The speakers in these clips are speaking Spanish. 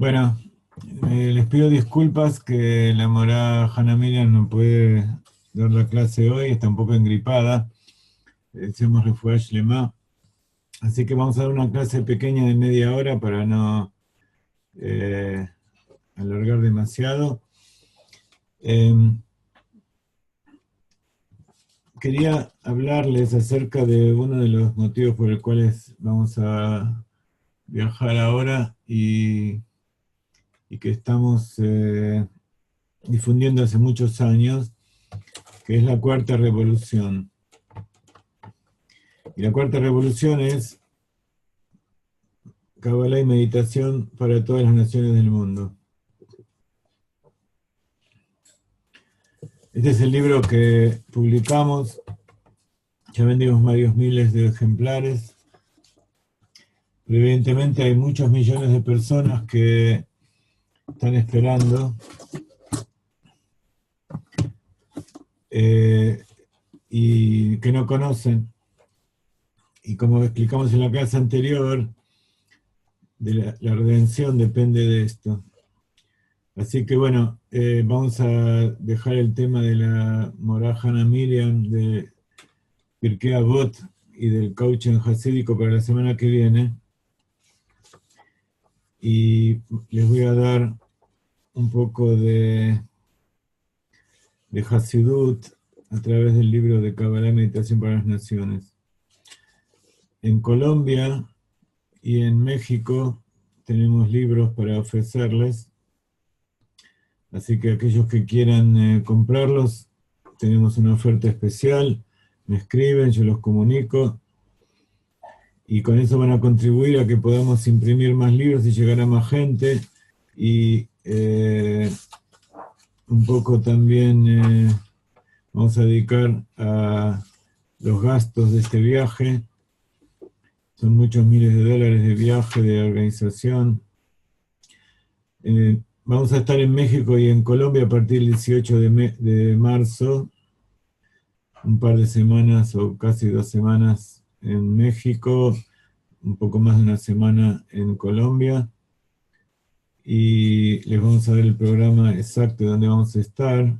Bueno, les pido disculpas que la morada Hannah Miriam no puede dar la clase hoy, está un poco engripada. Le deseamos refuerzo Shlema. Así que vamos a dar una clase pequeña de media hora para no eh, alargar demasiado. Eh, Quería hablarles acerca de uno de los motivos por los cuales vamos a viajar ahora y que estamos difundiendo hace muchos años, que es la Cuarta Revolución. Y la Cuarta Revolución es Kabbalah y meditación para todas las naciones del mundo. Este es el libro que publicamos, ya vendimos varios miles de ejemplares, pero evidentemente hay muchos millones de personas que están esperando y que no conocen. Y como explicamos en la clase anterior, la redención depende de esto. Así que bueno, vamos a dejar el tema de la Morah Hannah Miriam, de Pirkei Avot y del coaching hasídico para la semana que viene. Y les voy a dar un poco de Hasidut a través del libro de Kabbalah y Meditación para las Naciones. En Colombia y en México tenemos libros para ofrecerles, así que aquellos que quieran comprarlos, tenemos una oferta especial, me escriben, yo los comunico, y con eso van a contribuir a que podamos imprimir más libros y llegar a más gente, y un poco también vamos a dedicar a los gastos de este viaje. Son muchos miles de dólares de viaje, de organización. Vamos a estar en México y en Colombia a partir del 18 de marzo, un par de semanas o casi 2 semanas en México, un poco más de una semana en Colombia, y les vamos a dar el programa exacto de donde vamos a estar,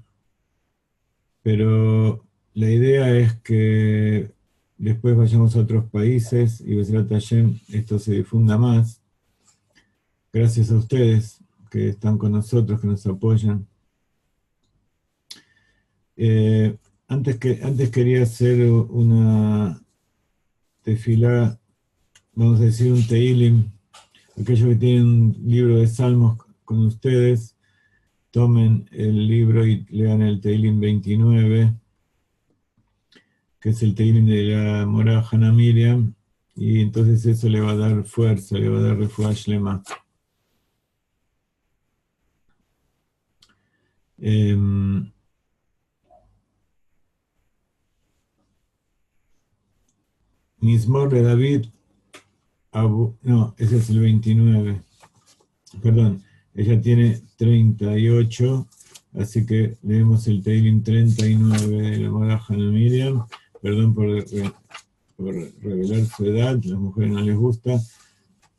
pero la idea es que después vayamos a otros países y Besrat Hashem esto se difunda más, gracias a ustedes que están con nosotros, que nos apoyan. Eh, antes quería hacer una tefilá, vamos a decir un teilim. Aquellos que tienen un libro de salmos con ustedes, tomen el libro y lean el teilim 29, que es el teilim de la Morah Hannah Miriam, y entonces eso le va a dar fuerza, le va a dar refuah shlema. Mismor de David, no, ese es el 29. Perdón, ella tiene 38, así que leemos el Teilim 39 de la Morah Hannah Miriam. Perdón por revelar su edad, a las mujeres no les gusta,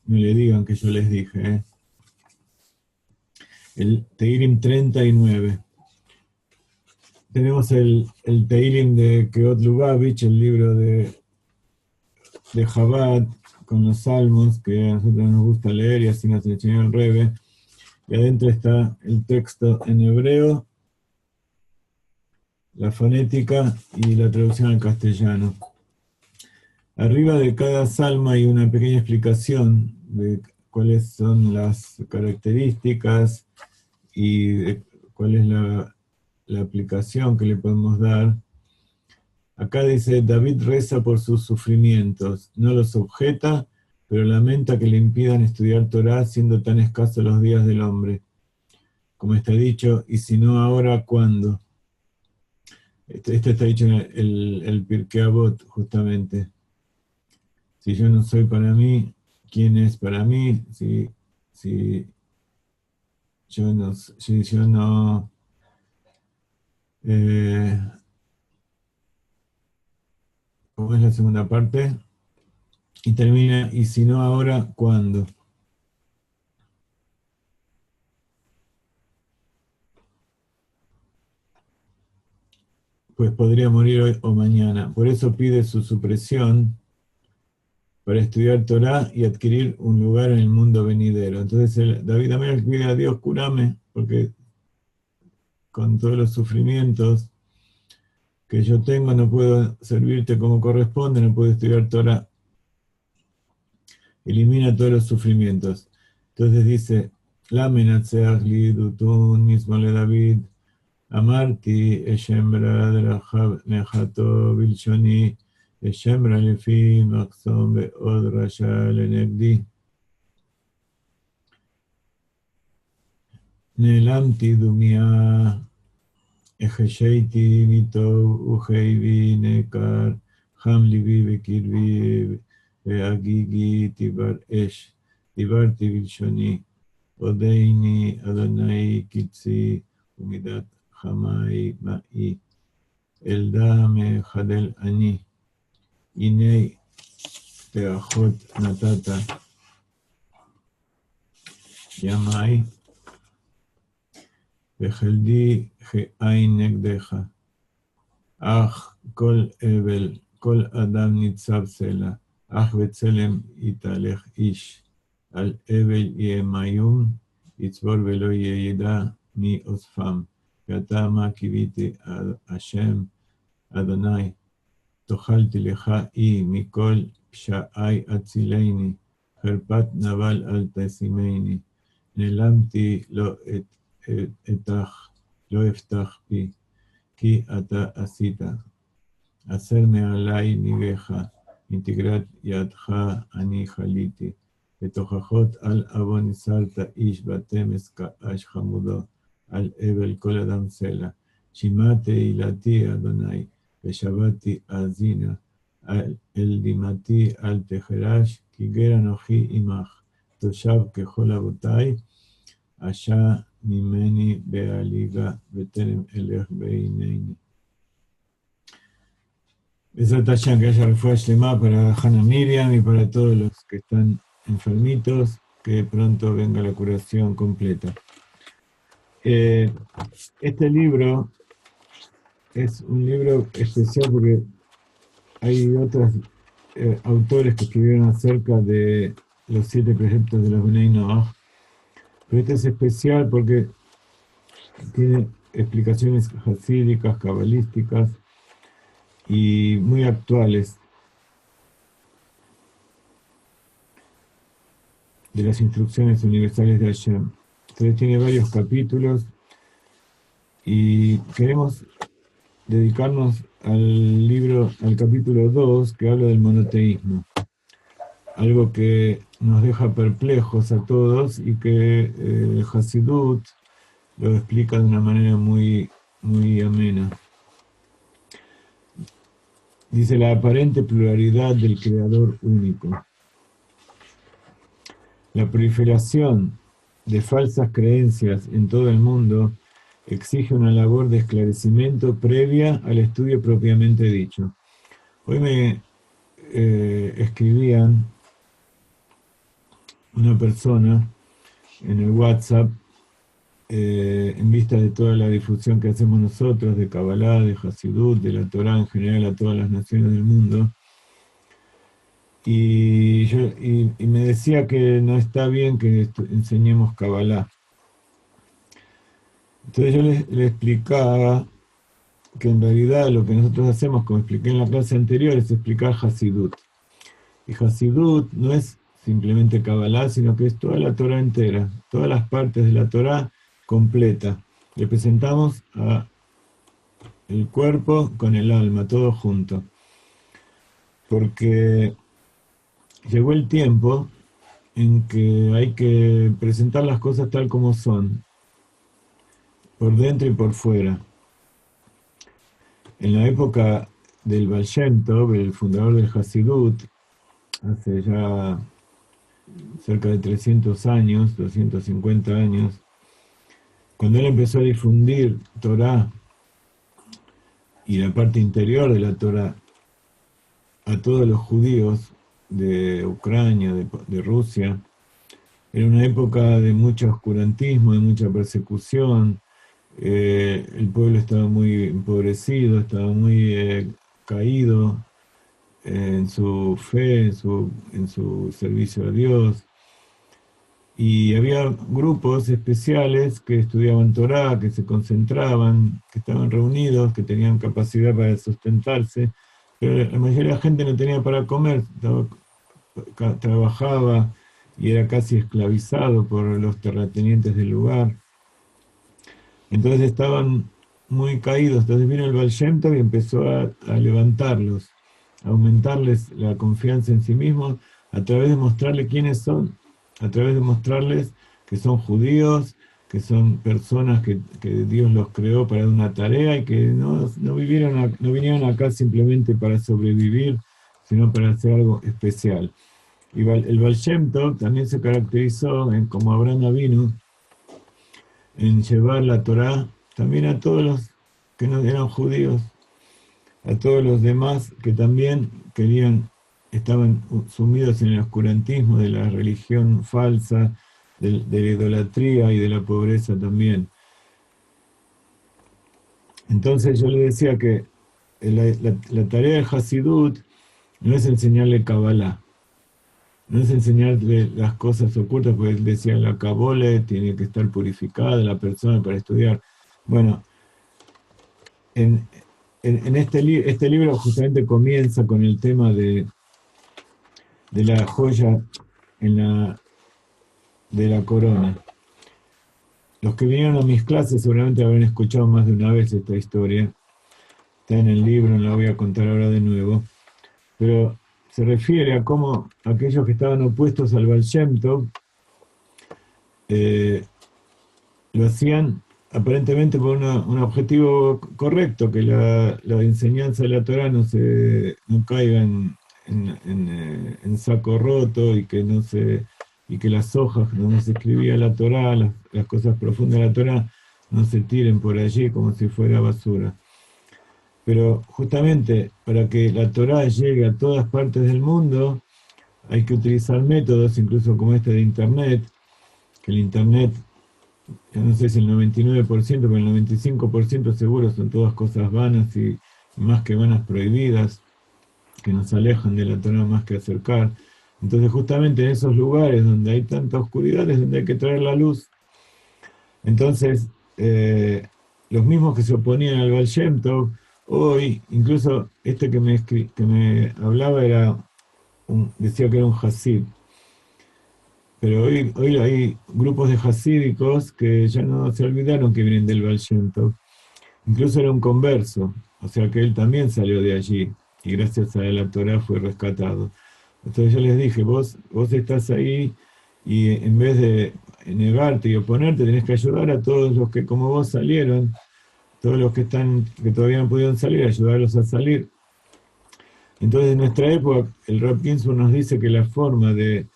no le digan que yo les dije. El Teilim 39. Tenemos el Teilim de Keot Lubavitch, el libro de Chabad, con los salmos, que a nosotros nos gusta leer y así nos enseñó el Rebbe. Y adentro está el texto en hebreo, la fonética y la traducción al castellano. Arriba de cada salmo hay una pequeña explicación de cuáles son las características y de cuál es la aplicación que le podemos dar. Acá dice, David reza por sus sufrimientos, no los objeta, pero lamenta que le impidan estudiar Torah siendo tan escasos los días del hombre. Como está dicho, y si no ahora, ¿cuándo? Esto está dicho en el Pirkei Avot, justamente. Si yo no soy para mí, ¿quién es para mí? Si yo no ¿cómo es la segunda parte? Y termina, y si no ahora, ¿cuándo? pues podría morir hoy o mañana. Por eso pide su supresión para estudiar Torah y adquirir un lugar en el mundo venidero. Entonces David Amelech pide a Dios, curame, porque con todos los sufrimientos que yo tengo no puedo servirte como corresponde, no puedo estudiar Torah. Elimina todos los sufrimientos. Entonces dice, la menatseach li dutun mismo le David, amarti eshembra de la nejato bilshoni, eshembra lefi maxom beod rasha lenegdi. Nelamti dumia, ejesheiti mito uheivi nekar, hamlivi bekirvi, agigi tibar esh, tibarti bilshoni, odeini Adonai kitzi, umidat hamai ma'i, eldame jadel ani, inei teachot natata, yamai, וחלדי העין נגדך, אך כל אבל, כל אדם ניצב סלע, אך בצלם יתהלך איש, על אבל יהיה מיום, יצבור ולא יהיה ידע מי אוספם, ואתה מה קיוויתי השם, אדוני, תאכלתי לך אי מכל פשעי הצילני, חרפת נבל אל תשימני, נעלמתי לו אתך, לא אפתח פי, כי אתה עשית. אסר מעלי ניבך, אינטגרת ידך אני חליתי, ותוכחות על עוון נסרת איש בתמס כאש חמודו, על אבל כל אדם סלע. שמעתי תהילתי אדוני, ושבתי האזינה, אל דמעתי אל תחרש, כי גר אנוכי עמך, תושב ככל אבותי, אשה ממני בעליגה, וטרם אלך בעיניני. Besat Hashem, que haya refuerzo Shlema para Hannah Miriam y para todos los que están enfermitos, que pronto venga la curación completa. Este libro es un libro especial porque hay otros autores que escribieron acerca de los 7 preceptos de los Bnei Noach, pero este es especial porque tiene explicaciones hasídicas, cabalísticas y muy actuales de las instrucciones universales de Hashem. Entonces tiene varios capítulos y queremos dedicarnos al libro, al capítulo 2, que habla del monoteísmo. Algo que nos deja perplejos a todos y que el Hasidut lo explica de una manera muy, muy amena. Dice la aparente pluralidad del creador único. La proliferación de falsas creencias en todo el mundo exige una labor de esclarecimiento previa al estudio propiamente dicho. Hoy me escribían una persona en el WhatsApp en vista de toda la difusión que hacemos nosotros de Kabbalah, de Hasidut, de la Torah en general a todas las naciones del mundo, y me decía que no está bien que enseñemos Kabbalah. Entonces yo le explicaba que en realidad lo que nosotros hacemos, como expliqué en la clase anterior, es explicar Hasidut. Y Hasidut no es simplemente Kabbalah, sino que es toda la Torah entera, todas las partes de la Torah completa. Le presentamos a el cuerpo con el alma, todo junto. Porque llegó el tiempo en que hay que presentar las cosas tal como son, por dentro y por fuera. En la época del Baal Shem Tov, el fundador del Hasidut, hace ya cerca de 300 años, 250 años, cuando él empezó a difundir Torah y la parte interior de la Torah a todos los judíos de Ucrania, de Rusia, era una época de mucho oscurantismo, de mucha persecución, El pueblo estaba muy empobrecido, estaba muy caído en su fe, en su servicio a Dios. Y había grupos especiales que estudiaban Torá, que se concentraban, que estaban reunidos, que tenían capacidad para sustentarse, pero la mayoría de la gente no tenía para comer, trabajaba y era casi esclavizado por los terratenientes del lugar. Entonces estaban muy caídos. Entonces vino el Baal Shem Tov y empezó a levantarlos, a aumentarles la confianza en sí mismos, a través de mostrarles quiénes son, a través de mostrarles que son judíos, que son personas que Dios los creó para una tarea y que no vinieron acá simplemente para sobrevivir, sino para hacer algo especial. Y el Baal Shem Tov también se caracterizó, como Abraham Avinu, en llevar la Torá también a todos los que no eran judíos, a todos los demás que también estaban sumidos en el oscurantismo de la religión falsa, de la idolatría y de la pobreza también. Entonces yo le decía que la tarea del Hasidut no es enseñarle Kabbalah, no es enseñarle las cosas ocultas, porque él decía la Kabbalah tiene que estar purificada la persona para estudiar. Bueno, en este libro justamente comienza con el tema de la joya de la corona. Los que vinieron a mis clases seguramente habrán escuchado más de una vez esta historia. Está en el libro, no la voy a contar ahora de nuevo. Pero se refiere a cómo aquellos que estaban opuestos al Baal Shem Tov lo hacían aparentemente por un objetivo correcto, que la enseñanza de la Torah no caiga en saco roto y que las hojas donde se escribía la Torah, las cosas profundas de la Torah, no se tiren por allí como si fuera basura. Pero justamente para que la Torah llegue a todas partes del mundo, hay que utilizar métodos, incluso como este de Internet, que el Internet, no sé si el 99%, pero el 95% seguro son todas cosas vanas y más que vanas prohibidas, que nos alejan de la Torah más que acercar. Entonces justamente en esos lugares donde hay tanta oscuridad es donde hay que traer la luz. Entonces, los mismos que se oponían al Baal Shem Tov, hoy, incluso este que me hablaba decía que era un Hasid. Pero hoy hay grupos de hasídicos que ya no se olvidaron que vienen del Baal Shem Tov. Incluso era un converso, o sea que él también salió de allí y gracias a la Torah fue rescatado. Entonces yo les dije, vos estás ahí y en vez de negarte y oponerte, tenés que ayudar a todos los que como vos salieron, todos los que todavía no pudieron salir, ayudarlos a salir. Entonces en nuestra época el Rav Ginsburg nos dice que la forma de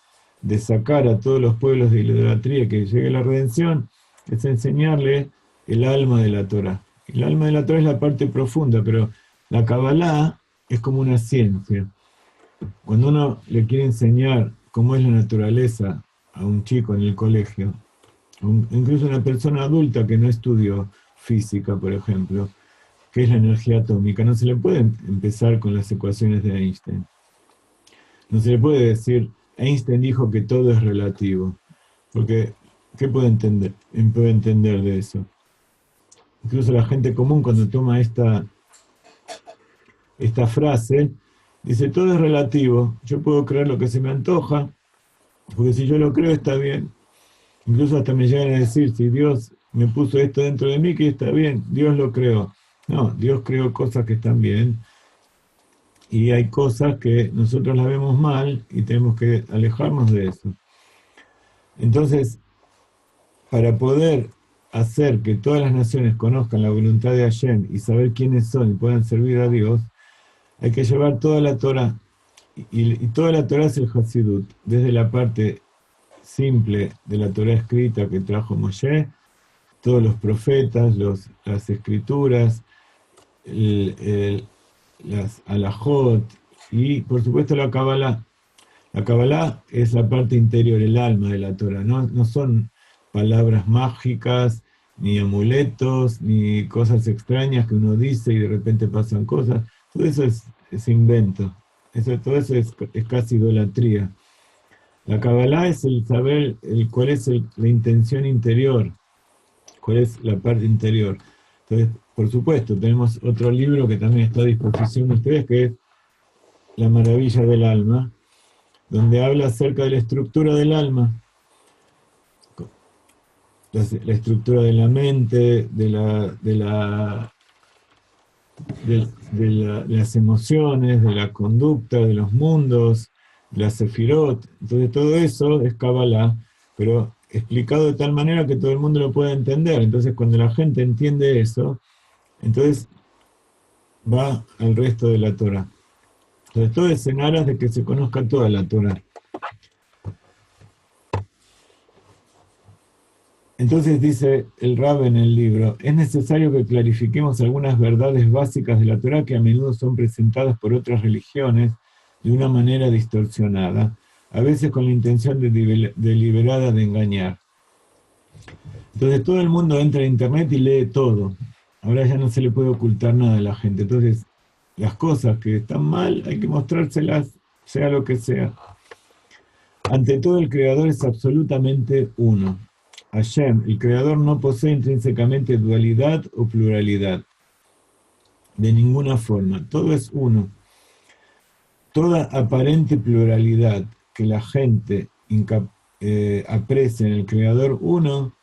sacar a todos los pueblos de la idolatría, que llegue la redención, es enseñarle el alma de la Torah. El alma de la Torah es la parte profunda, pero la Kabbalah es como una ciencia. Cuando uno le quiere enseñar cómo es la naturaleza a un chico en el colegio, incluso a una persona adulta que no estudió física, por ejemplo, qué es la energía atómica, no se le puede empezar con las ecuaciones de Einstein. No se le puede decir, Einstein dijo que todo es relativo, porque ¿qué puede entender de eso? Incluso la gente común cuando toma esta frase, dice, todo es relativo, yo puedo creer lo que se me antoja, porque si yo lo creo está bien. Incluso hasta me llegan a decir, si Dios me puso esto dentro de mí, que está bien, Dios lo creó. No, Dios creó cosas que están bien, y hay cosas que nosotros las vemos mal y tenemos que alejarnos de eso. Entonces, para poder hacer que todas las naciones conozcan la voluntad de Hashem y saber quiénes son y puedan servir a Dios, hay que llevar toda la Torah. Y toda la Torah es el Hasidut, desde la parte simple de la Torah escrita que trajo Moshe, todos los profetas, las escrituras, las alajot y por supuesto la Kabbalah. La Kabbalah es la parte interior, el alma de la Torah, no son palabras mágicas ni amuletos, ni cosas extrañas que uno dice y de repente pasan cosas. Todo eso es invento. Todo eso es casi idolatría. La Kabbalah es el saber cuál es la intención interior, cuál es la parte interior. Entonces, por supuesto, tenemos otro libro que también está a disposición de ustedes, que es La maravilla del alma, donde habla acerca de la estructura del alma, la estructura de la mente, de las emociones, de la conducta, de los mundos, de la sefirot. Entonces todo eso es Kabbalah, pero explicado de tal manera que todo el mundo lo pueda entender. Entonces cuando la gente entiende eso, entonces va al resto de la Torah. Entonces todo es en aras de que se conozca toda la Torah. Entonces dice el Rab en el libro, es necesario que clarifiquemos algunas verdades básicas de la Torah que a menudo son presentadas por otras religiones de una manera distorsionada, a veces con la intención deliberada de engañar. Entonces todo el mundo entra a internet y lee todo. Ahora ya no se le puede ocultar nada a la gente. Entonces las cosas que están mal hay que mostrárselas, sea lo que sea. Ante todo, el Creador es absolutamente uno. Hashem, el Creador, no posee intrínsecamente dualidad o pluralidad. De ninguna forma. Todo es uno. Toda aparente pluralidad que la gente aprecia en el Creador uno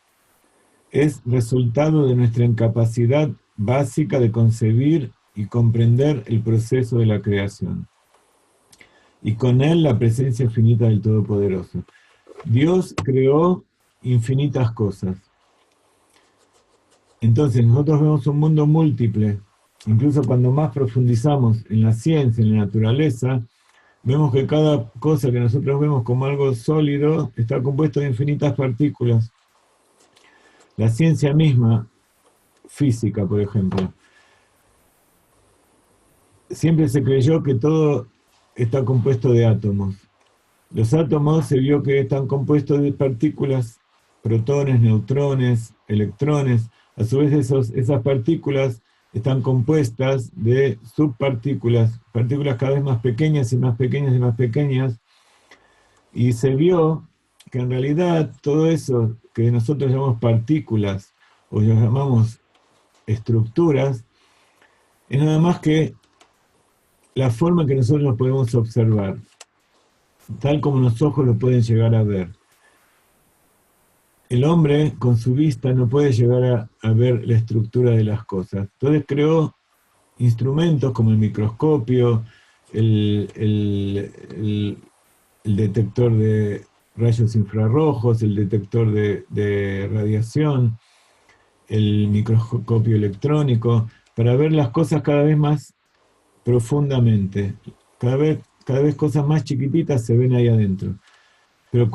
es resultado de nuestra incapacidad básica de concebir y comprender el proceso de la creación. Y con él la presencia finita del Todopoderoso. Dios creó infinitas cosas. Entonces nosotros vemos un mundo múltiple. Incluso cuando más profundizamos en la ciencia, en la naturaleza, vemos que cada cosa que nosotros vemos como algo sólido está compuesto de infinitas partículas. La ciencia misma, física por ejemplo, siempre se creyó que todo está compuesto de átomos. Los átomos se vio que están compuestos de partículas, protones, neutrones, electrones. A su vez esas partículas están compuestas de subpartículas, partículas cada vez más pequeñas y más pequeñas y más pequeñas. Y se vio que en realidad todo eso que nosotros llamamos partículas o llamamos estructuras, es nada más que la forma en que nosotros los podemos observar, tal como los ojos lo pueden llegar a ver. El hombre con su vista no puede llegar a ver la estructura de las cosas. Entonces creó instrumentos como el microscopio, el detector de rayos infrarrojos, el detector de radiación, el microscopio electrónico, para ver las cosas cada vez más profundamente. Cada vez cosas más chiquititas se ven ahí adentro. Pero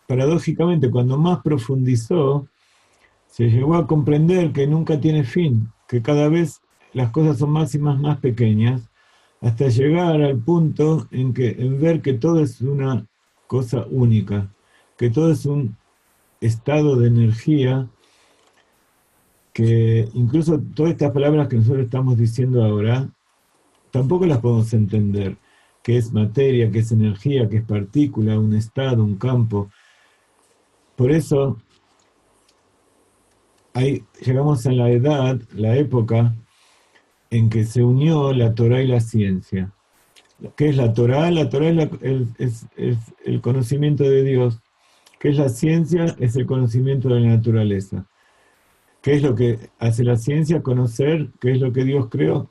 paradójicamente, cuando más profundizó, se llegó a comprender que nunca tiene fin, que cada vez las cosas son más y más pequeñas, hasta llegar al punto en ver que todo es una cosa única, que todo es un estado de energía, que incluso todas estas palabras que nosotros estamos diciendo ahora, tampoco las podemos entender, que es materia, que es energía, que es partícula, un estado, un campo. Por eso llegamos a la época en que se unió la Torá y la ciencia. ¿Qué es la Torá? La Torá es el conocimiento de Dios. ¿Qué es la ciencia? Es el conocimiento de la naturaleza. ¿Qué es lo que hace la ciencia? Conocer qué es lo que Dios creó.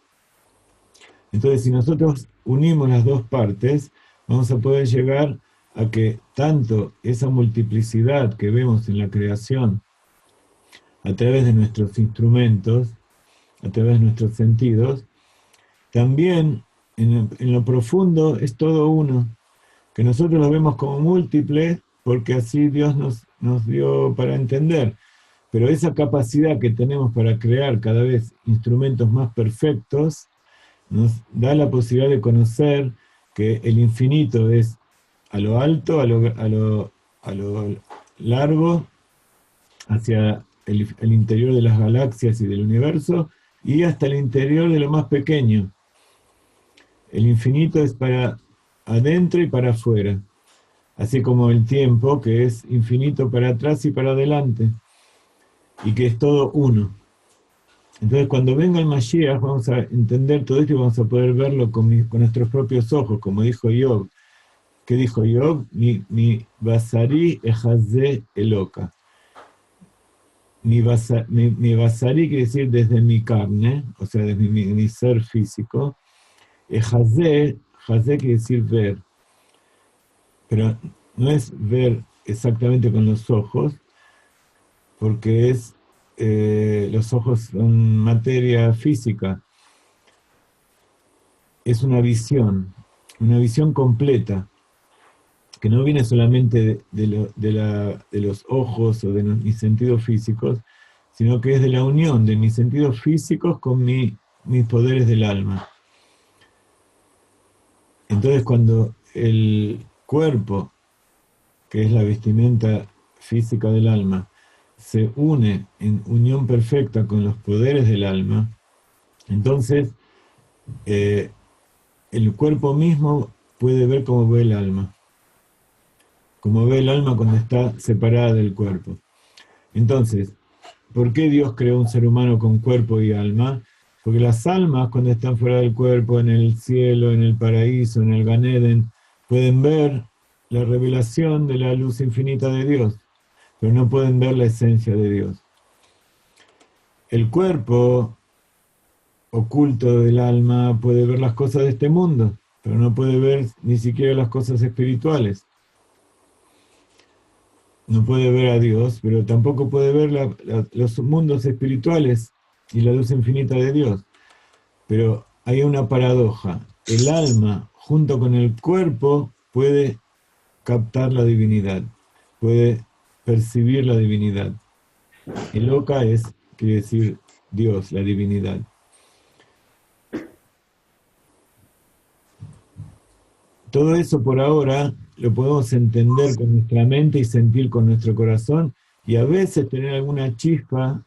Entonces, si nosotros unimos las dos partes, vamos a poder llegar a que tanto esa multiplicidad que vemos en la creación a través de nuestros instrumentos, a través de nuestros sentidos, también en lo profundo es todo uno, que nosotros lo vemos como múltiple porque así Dios nos dio para entender. Pero esa capacidad que tenemos para crear cada vez instrumentos más perfectos nos da la posibilidad de conocer que el infinito es a lo alto, a lo largo, hacia el interior de las galaxias y del universo, y hasta el interior de lo más pequeño. El infinito es para adentro y para afuera, así como el tiempo, que es infinito para atrás y para adelante, y que es todo uno. Entonces, cuando venga el Mashiach, vamos a entender todo esto y vamos a poder verlo con nuestros propios ojos, como dijo Job. ¿Qué dijo Job? Mi basari ejazé eloka. Mi basari quiere decir desde mi carne, o sea, desde mi ser físico. Ejazé quiere decir ver, pero no es ver exactamente con los ojos, porque los ojos son materia física. Es una visión completa, que no viene solamente de los ojos o de mis sentidos físicos, sino que es de la unión de mis sentidos físicos con mis poderes del alma. Entonces, cuando el cuerpo, que es la vestimenta física del alma, se une en unión perfecta con los poderes del alma, entonces el cuerpo mismo puede ver como ve el alma, como ve el alma cuando está separada del cuerpo. Entonces, ¿por qué Dios creó un ser humano con cuerpo y alma? Porque las almas, cuando están fuera del cuerpo, en el cielo, en el paraíso, en el Gan Eden, pueden ver la revelación de la luz infinita de Dios, pero no pueden ver la esencia de Dios. El cuerpo oculto del alma puede ver las cosas de este mundo, pero no puede ver ni siquiera las cosas espirituales. No puede ver a Dios, pero tampoco puede ver los mundos espirituales y la luz infinita de Dios. Pero hay una paradoja. El alma, junto con el cuerpo, puede captar la divinidad, puede percibir la divinidad. El Oka quiere decir Dios, la divinidad. Todo eso por ahora lo podemos entender con nuestra mente y sentir con nuestro corazón, y a veces tener alguna chispa,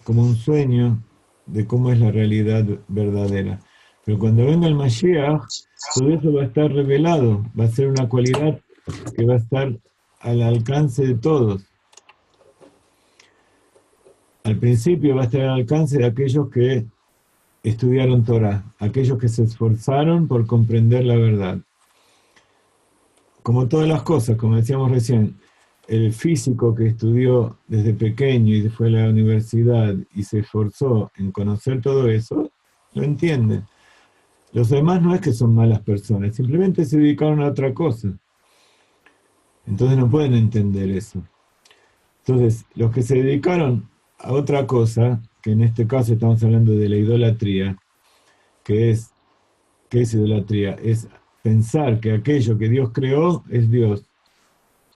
como un sueño, de cómo es la realidad verdadera. Pero cuando venga el Mashiach, todo eso va a estar revelado, va a ser una cualidad que va a estar al alcance de todos. Al principio va a estar al alcance de aquellos que estudiaron Torah, aquellos que se esforzaron por comprender la verdad. Como todas las cosas, como decíamos recién, el físico que estudió desde pequeño y fue a la universidad y se esforzó en conocer todo eso, lo entiende. Los demás no es que son malas personas, simplemente se dedicaron a otra cosa. Entonces no pueden entender eso. Entonces, los que se dedicaron a otra cosa, que en este caso estamos hablando de la idolatría, ¿qué es idolatría? Es pensar que aquello que Dios creó es Dios.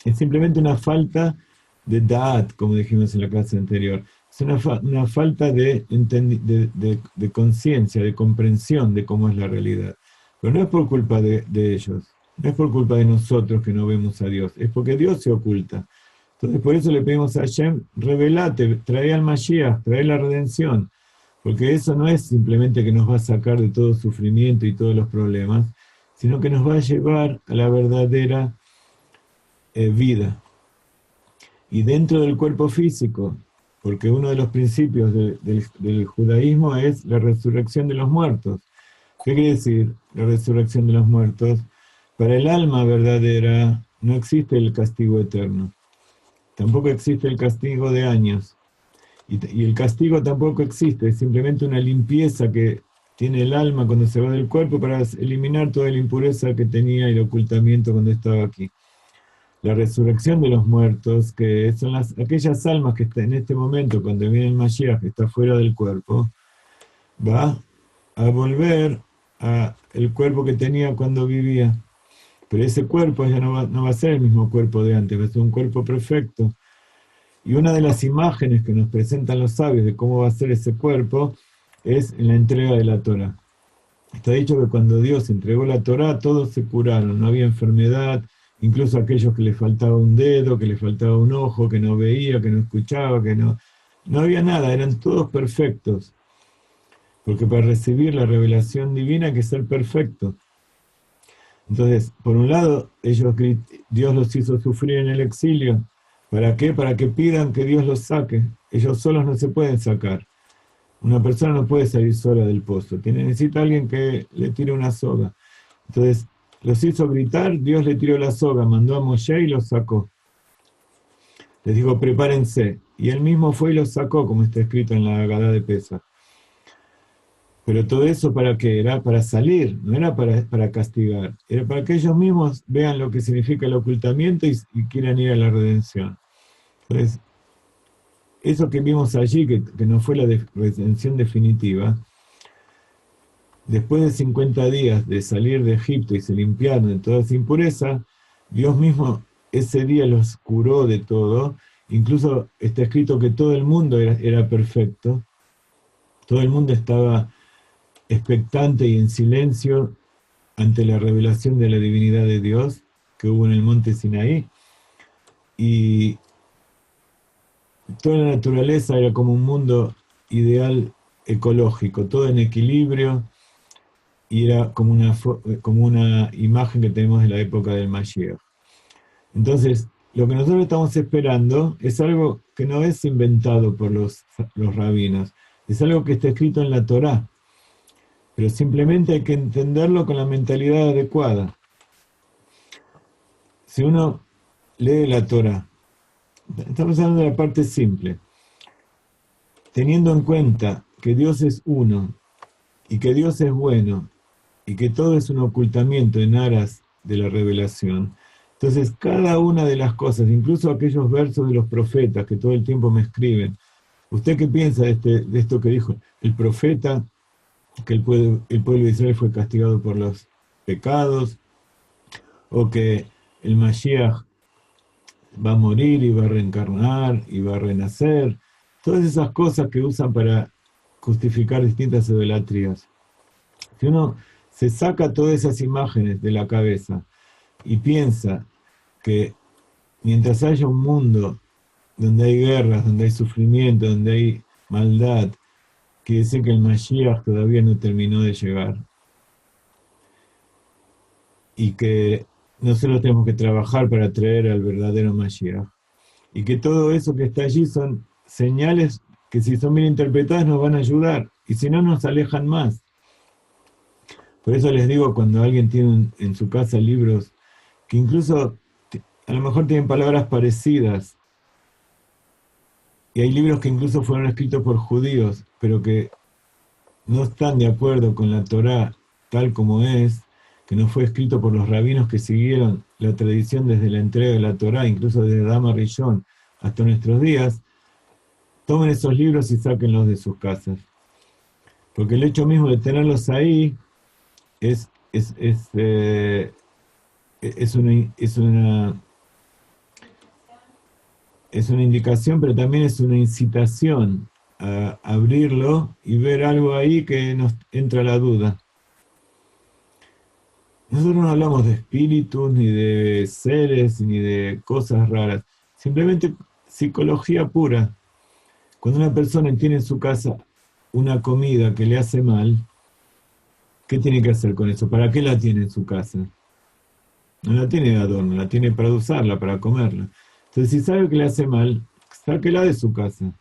Es simplemente una falta de da'at, como dijimos en la clase anterior. Es una falta de conciencia, de comprensión de cómo es la realidad. Pero no es por culpa de ellos, no es por culpa de nosotros que no vemos a Dios, es porque Dios se oculta. Entonces por eso le pedimos a Hashem, revelate, trae al Mashiach, trae la redención, porque eso no es simplemente que nos va a sacar de todo sufrimiento y todos los problemas, sino que nos va a llevar a la verdadera vida. Y dentro del cuerpo físico, porque uno de los principios del judaísmo es la resurrección de los muertos. ¿Qué quiere decir la resurrección de los muertos? Para el alma verdadera no existe el castigo eterno. Tampoco existe el castigo de años. Y el castigo tampoco existe, es simplemente una limpieza que tiene el alma cuando se va del cuerpo para eliminar toda la impureza que tenía y el ocultamiento cuando estaba aquí. La resurrección de los muertos, que son aquellas almas que están en este momento, cuando viene el Mashiach, que está fuera del cuerpo, va a volver al cuerpo que tenía cuando vivía. Pero ese cuerpo ya no va a ser el mismo cuerpo de antes, va a ser un cuerpo perfecto. Y una de las imágenes que nos presentan los sabios de cómo va a ser ese cuerpo es en la entrega de la Torah. Está dicho que cuando Dios entregó la Torah, todos se curaron, no había enfermedad, incluso aquellos que les faltaba un dedo, que les faltaba un ojo, que no veía, que no escuchaba, que no había nada, eran todos perfectos. Porque para recibir la revelación divina hay que ser perfecto. Entonces, por un lado, Dios los hizo sufrir en el exilio. ¿Para qué? Para que pidan que Dios los saque. Ellos solos no se pueden sacar. Una persona no puede salir sola del pozo. Necesita alguien que le tire una soga. Entonces, los hizo gritar, Dios le tiró la soga, mandó a Moshe y los sacó. Les dijo, prepárense. Y él mismo fue y los sacó, como está escrito en la Agadá de Pesaj. Pero todo eso ¿para qué? Era para salir, no era para castigar. Era para que ellos mismos vean lo que significa el ocultamiento y quieran ir a la redención. Entonces, eso que vimos allí, que no fue la redención definitiva, después de 50 días de salir de Egipto y se limpiaron de toda esa impureza, Dios mismo ese día los curó de todo. Incluso está escrito que todo el mundo era perfecto. Todo el mundo estaba expectante y en silencio ante la revelación de la divinidad de Dios que hubo en el monte Sinaí. Y toda la naturaleza era como un mundo ideal ecológico, todo en equilibrio, y era como una imagen que tenemos de la época del Mashiach. Entonces, lo que nosotros estamos esperando es algo que no es inventado por los rabinos, es algo que está escrito en la Torá, pero simplemente hay que entenderlo con la mentalidad adecuada. Si uno lee la Torá, estamos hablando de la parte simple, teniendo en cuenta que Dios es uno, y que Dios es bueno, y que todo es un ocultamiento en aras de la revelación. Entonces, cada una de las cosas, incluso aquellos versos de los profetas que todo el tiempo me escriben, ¿usted qué piensa de esto que dijo el profeta, que el pueblo de Israel fue castigado por los pecados, o que el Mashiach va a morir y va a reencarnar y va a renacer? Todas esas cosas que usan para justificar distintas idolatrías. Si uno se saca todas esas imágenes de la cabeza y piensa que mientras haya un mundo donde hay guerras, donde hay sufrimiento, donde hay maldad, quiere decir que el Mashiach todavía no terminó de llegar. Y que nosotros tenemos que trabajar para traer al verdadero Mashiach. Y que todo eso que está allí son señales que si son bien interpretadas nos van a ayudar. Y si no, nos alejan más. Por eso les digo, cuando alguien tiene en su casa libros que incluso a lo mejor tienen palabras parecidas, y hay libros que incluso fueron escritos por judíos, pero que no están de acuerdo con la Torá tal como es, que no fue escrito por los rabinos que siguieron la tradición desde la entrega de la Torá, incluso desde Adán Rishon hasta nuestros días, tomen esos libros y sáquenlos de sus casas. Porque el hecho mismo de tenerlos ahí es una indicación, pero también es una incitación a abrirlo y ver algo ahí que nos entra la duda. Nosotros no hablamos de espíritus, ni de seres, ni de cosas raras. Simplemente psicología pura. Cuando una persona tiene en su casa una comida que le hace mal, ¿qué tiene que hacer con eso? ¿Para qué la tiene en su casa? No la tiene de adorno, la tiene para usarla, para comerla. Entonces, si sabe que le hace mal, sáquela de su casa.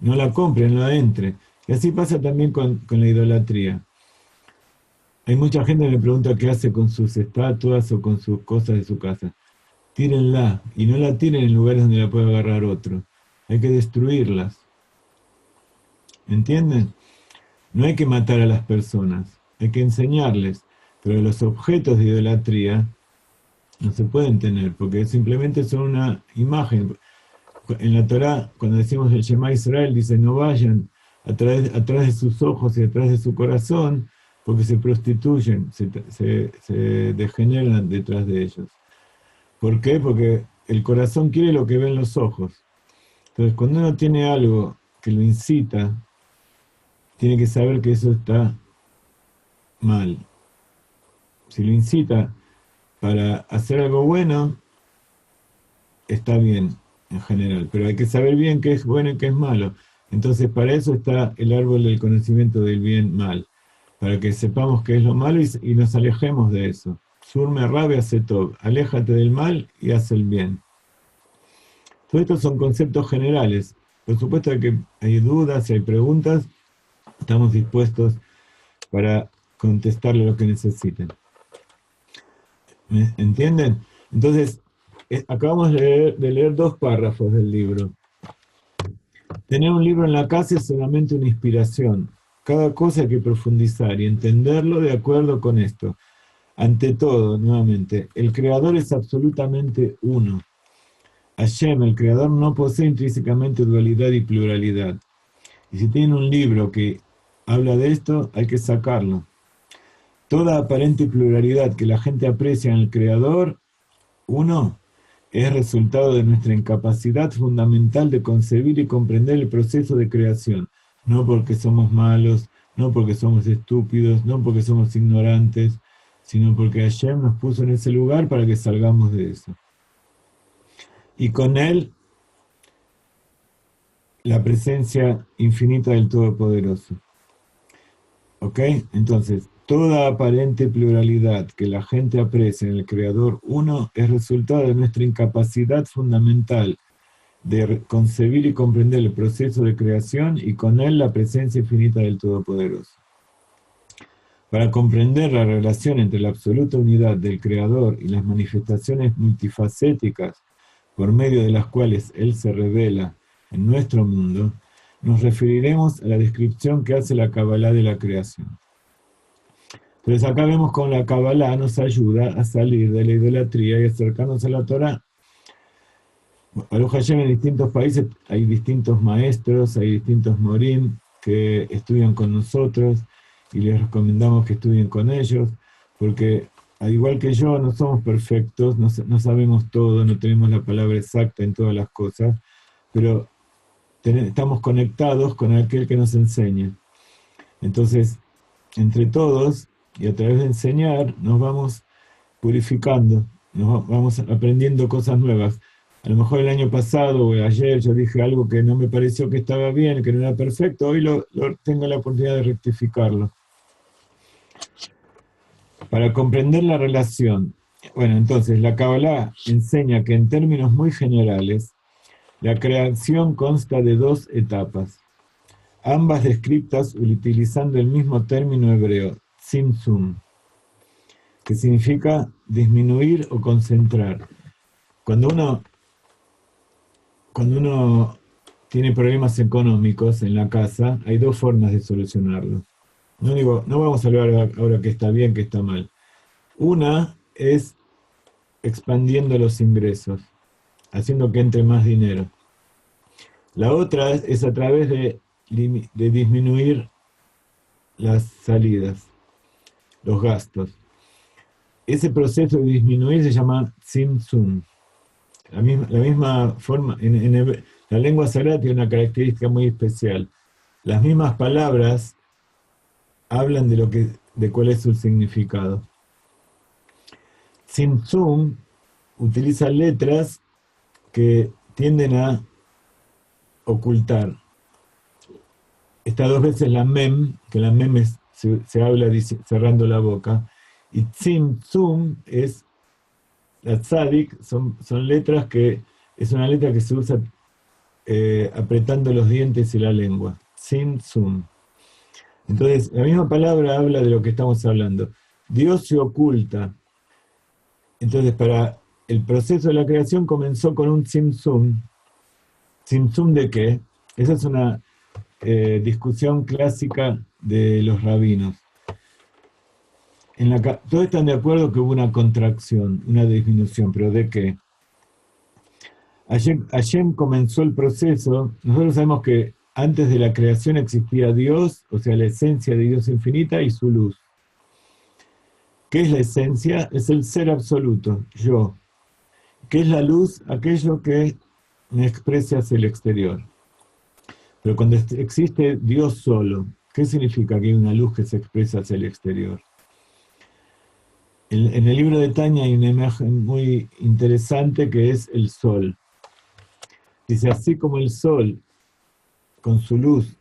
No la compre, no la entre. Y así pasa también con la idolatría. Hay mucha gente que me pregunta qué hace con sus estatuas o con sus cosas de su casa. Tírenla, y no la tiren en lugares donde la puede agarrar otro. Hay que destruirlas. ¿Entienden? No hay que matar a las personas, hay que enseñarles. Pero los objetos de idolatría no se pueden tener, porque simplemente son una imagen. En la Torá, cuando decimos el Shema Israel, dice no vayan atrás de sus ojos y atrás de su corazón, porque se prostituyen, se degeneran detrás de ellos. ¿Por qué? Porque el corazón quiere lo que ven los ojos. Entonces, cuando uno tiene algo que lo incita, tiene que saber que eso está mal. Si lo incita para hacer algo bueno está bien en general, pero hay que saber bien qué es bueno y qué es malo. Entonces para eso está el árbol del conocimiento del bien-mal, para que sepamos qué es lo malo y nos alejemos de eso. Surme rabia setov, aléjate del mal y haz el bien. Todos estos son conceptos generales. Por supuesto que hay dudas y hay preguntas, estamos dispuestos para contestarle lo que necesiten. ¿Me entienden? Entonces, acabamos de leer 2 párrafos del libro. Tener un libro en la casa es solamente una inspiración. Cada cosa hay que profundizar y entenderlo de acuerdo con esto. Ante todo, nuevamente, el Creador es absolutamente uno. Hashem, el Creador, no posee intrínsecamente dualidad y pluralidad. Y si tiene un libro que habla de esto, hay que sacarlo. Toda aparente pluralidad que la gente aprecia en el Creador, uno, es resultado de nuestra incapacidad fundamental de concebir y comprender el proceso de creación. No porque somos malos, no porque somos estúpidos, no porque somos ignorantes, sino porque Hashem nos puso en ese lugar para que salgamos de eso. Y con él, la presencia infinita del Todopoderoso. ¿Ok? Entonces, toda aparente pluralidad que la gente aprecia en el Creador uno es resultado de nuestra incapacidad fundamental de concebir y comprender el proceso de creación y con él la presencia infinita del Todopoderoso. Para comprender la relación entre la absoluta unidad del Creador y las manifestaciones multifacéticas por medio de las cuales Él se revela en nuestro mundo, nos referiremos a la descripción que hace la Kabbalah de la creación. Entonces acá vemos cómo la Kabbalah nos ayuda a salir de la idolatría y acercarnos a la Torah. Baruch Hashem, en distintos países hay distintos maestros, hay distintos morim que estudian con nosotros y les recomendamos que estudien con ellos, porque al igual que yo, no somos perfectos, no sabemos todo, no tenemos la palabra exacta en todas las cosas, pero estamos conectados con aquel que nos enseña. Entonces, entre todos y a través de enseñar, nos vamos purificando, nos vamos aprendiendo cosas nuevas. A lo mejor el año pasado o ayer yo dije algo que no me pareció que estaba bien, que no era perfecto, hoy tengo la oportunidad de rectificarlo. Para comprender la relación, bueno, entonces la Kabbalah enseña que en términos muy generales, la creación consta de 2 etapas, ambas descritas utilizando el mismo término hebreo, tzimtzum, que significa disminuir o concentrar. Cuando uno tiene problemas económicos en la casa, hay 2 formas de solucionarlo. No vamos a hablar ahora que está bien, que está mal. Una es expandiendo los ingresos, haciendo que entre más dinero. La otra es a través de disminuir las salidas, los gastos. Ese proceso de disminuir se llama tzimtzum. La misma forma, la lengua sagrada tiene una característica muy especial. Las mismas palabras hablan de cuál es su significado. Tzimtzum utiliza letras que tienden a ocultar. Está 2 veces la mem, que la mem se habla cerrando la boca, y tzimtzum es la tzadik, son letras es una letra que se usa apretando los dientes y la lengua. Tzimtzum. Entonces, la misma palabra habla de lo que estamos hablando. Dios se oculta. Entonces, para el proceso de la creación comenzó con un tzimtzum. ¿Tzimtzum de qué? Esa es una discusión clásica de los rabinos. Todos están de acuerdo que hubo una contracción, una disminución, pero ¿de qué? Hashem comenzó el proceso. Nosotros sabemos que antes de la creación existía Dios, o sea, la esencia de Dios infinita y su luz. ¿Qué es la esencia? Es el ser absoluto, yo. ¿Qué es la luz? Aquello que me expresa hacia el exterior. Pero cuando existe Dios solo, ¿qué significa que hay una luz que se expresa hacia el exterior? En el libro de Tanya hay una imagen muy interesante que es el sol. Dice, así como el sol con su luz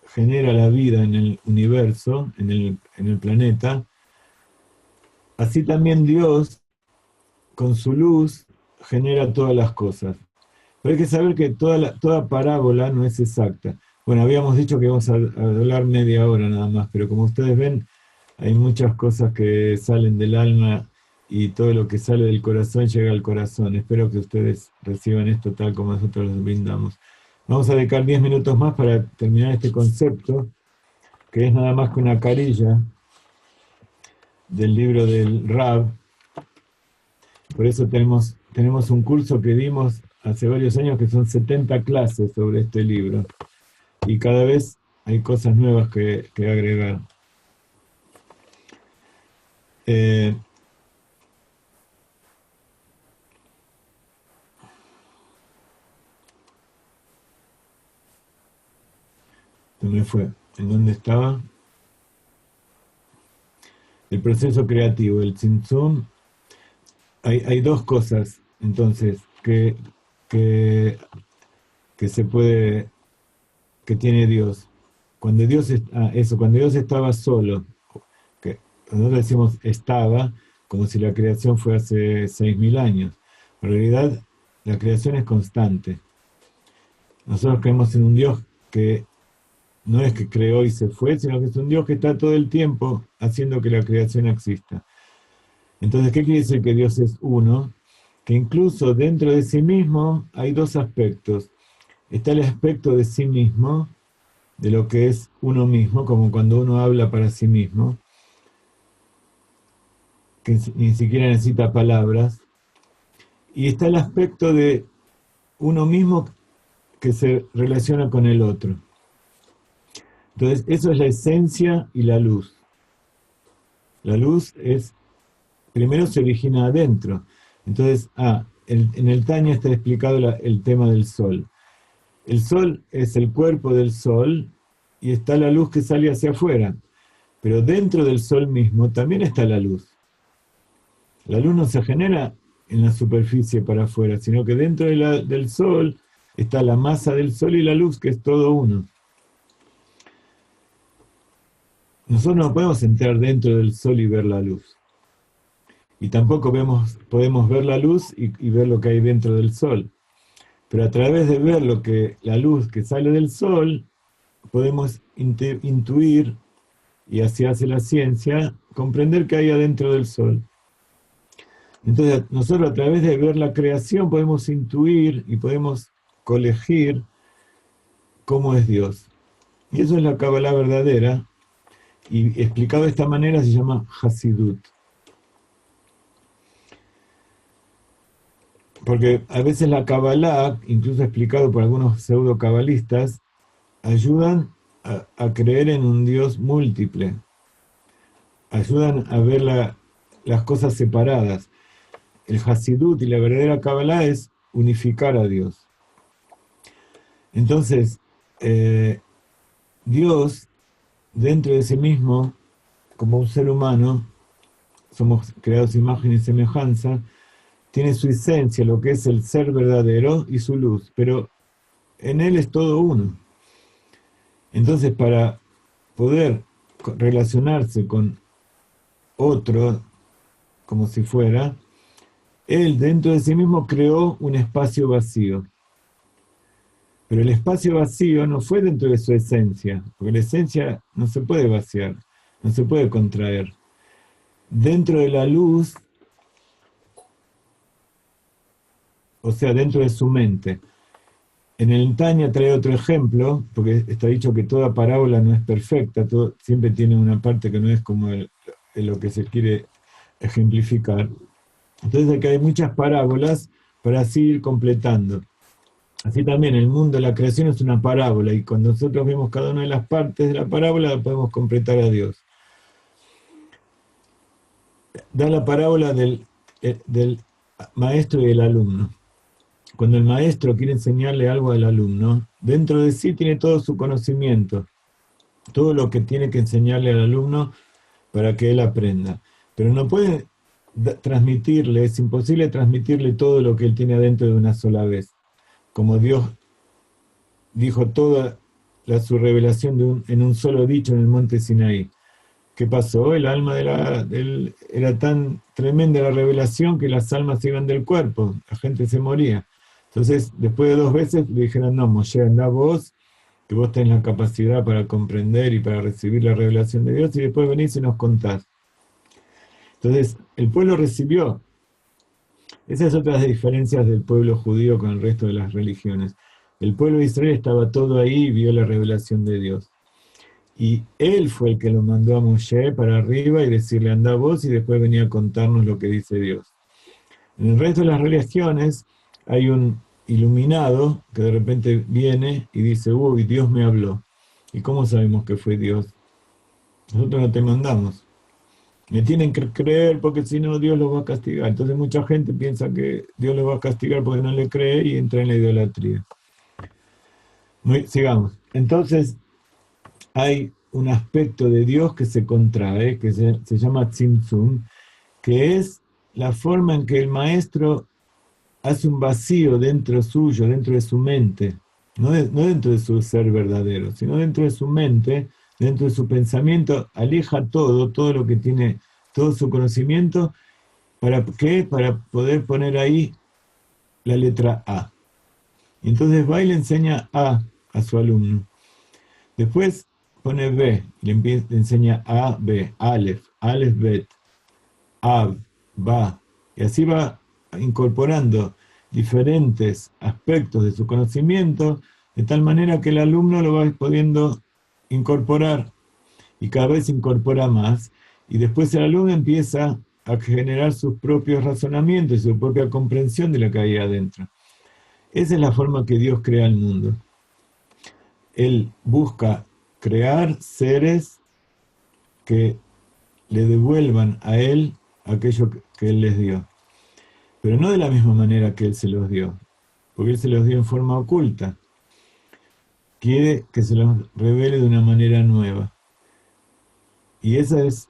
genera la vida en el universo, en el planeta, así también Dios con su luz genera todas las cosas. Pero hay que saber que toda parábola no es exacta. Bueno, habíamos dicho que íbamos a hablar media hora nada más, pero como ustedes ven, hay muchas cosas que salen del alma y todo lo que sale del corazón llega al corazón. Espero que ustedes reciban esto tal como nosotros les brindamos. Vamos a dedicar 10 minutos más para terminar este concepto, que es nada más que una carilla del libro del Rab. Por eso tenemos un curso que dimos hace varios años que son 70 clases sobre este libro. Y cada vez hay cosas nuevas que agregar. Se me fue. ¿En dónde estaba? El proceso creativo, el Tzimtzum. Hay dos cosas, entonces, que, que se puede, que tiene Dios. Cuando cuando Dios estaba solo, que nosotros decimos estaba, como si la creación fue hace 6.000 años. En realidad, la creación es constante. Nosotros creemos en un Dios que no es que creó y se fue, sino que es un Dios que está todo el tiempo haciendo que la creación exista. Entonces, ¿qué quiere decir que Dios es uno? Que incluso dentro de sí mismo hay dos aspectos. Está el aspecto de sí mismo, de lo que es uno mismo, como cuando uno habla para sí mismo, que ni siquiera necesita palabras. Y está el aspecto de uno mismo que se relaciona con el otro. Entonces, eso es la esencia y la luz. La luz primero se origina adentro. Entonces, en el Tanya está explicado el tema del sol. El sol es el cuerpo del sol y está la luz que sale hacia afuera. Pero dentro del sol mismo también está la luz. La luz no se genera en la superficie para afuera, sino que dentro del sol está la masa del sol y la luz, que es todo uno. Nosotros no podemos entrar dentro del sol y ver la luz. Y tampoco podemos ver la luz y ver lo que hay dentro del sol. Pero a través de ver la luz que sale del sol, podemos intuir, y así hace la ciencia, comprender qué hay adentro del sol. Entonces, nosotros a través de ver la creación podemos intuir y podemos colegir cómo es Dios. Y eso es la Kabbalah verdadera, y explicado de esta manera se llama Hasidut. Porque a veces la Kabbalah, incluso explicado por algunos pseudo-kabalistas, ayudan a creer en un Dios múltiple, ayudan a ver las cosas separadas. El Hasidut y la verdadera Kabbalah es unificar a Dios. Entonces, Dios, dentro de sí mismo, como un ser humano, somos creados imagen y semejanza, tiene su esencia, lo que es el ser verdadero y su luz, pero en él es todo uno. Entonces, para poder relacionarse con otro, como si fuera, él dentro de sí mismo creó un espacio vacío. Pero el espacio vacío no fue dentro de su esencia, porque la esencia no se puede vaciar, no se puede contraer. Dentro de la luz, o sea, dentro de su mente. En el Tanya trae otro ejemplo, porque está dicho que toda parábola no es perfecta, siempre tiene una parte que no es como lo que se quiere ejemplificar. Entonces acá hay muchas parábolas para así ir completando. Así también el mundo, la creación es una parábola, y cuando nosotros vemos cada una de las partes de la parábola, podemos completar a Dios. Da la parábola del maestro y el alumno. Cuando el maestro quiere enseñarle algo al alumno, dentro de sí tiene todo su conocimiento, todo lo que tiene que enseñarle al alumno para que él aprenda. Pero no puede transmitirle, es imposible transmitirle todo lo que él tiene adentro de una sola vez. Como Dios dijo toda su revelación en un solo dicho en el monte Sinaí. ¿Qué pasó? El alma era tan tremenda la revelación que las almas se iban del cuerpo, la gente se moría. Entonces, después de 2 veces le dijeron, no, Moshe, andá vos, que vos tenés la capacidad para comprender y para recibir la revelación de Dios, y después venís y nos contás. Entonces, el pueblo recibió. Esas es otra de las diferencias del pueblo judío con el resto de las religiones. El pueblo de Israel estaba todo ahí y vio la revelación de Dios. Y él fue el que lo mandó a Moshe para arriba y decirle, anda vos, y después venía a contarnos lo que dice Dios. En el resto de las religiones hay un iluminado que de repente viene y dice, uy, Dios me habló. ¿Y cómo sabemos que fue Dios? Nosotros no te mandamos. Me tienen que creer porque si no Dios los va a castigar. Entonces mucha gente piensa que Dios los va a castigar porque no le cree y entra en la idolatría. Sigamos. Entonces hay un aspecto de Dios que se contrae, que se llama Tzimtzum, que es la forma en que el maestro hace un vacío dentro suyo, dentro de su mente, no dentro de su ser verdadero, sino dentro de su mente, dentro de su pensamiento, aleja todo lo que tiene, todo su conocimiento, ¿para qué? Para poder poner ahí la letra A. Y entonces va y le enseña a su alumno. Después pone B, le enseña A, B, Aleph, Aleph, Bet, Ab, Ba, y así va incorporando diferentes aspectos de su conocimiento, de tal manera que el alumno lo va pudiendo incorporar y cada vez incorpora más, y después el alumno empieza a generar sus propios razonamientos y su propia comprensión de lo que hay adentro. Esa es la forma que Dios crea el mundo. Él busca crear seres que le devuelvan a Él aquello que Él les dio. Pero no de la misma manera que Él se los dio, porque Él se los dio en forma oculta. Quiere que se los revele de una manera nueva. Y esa es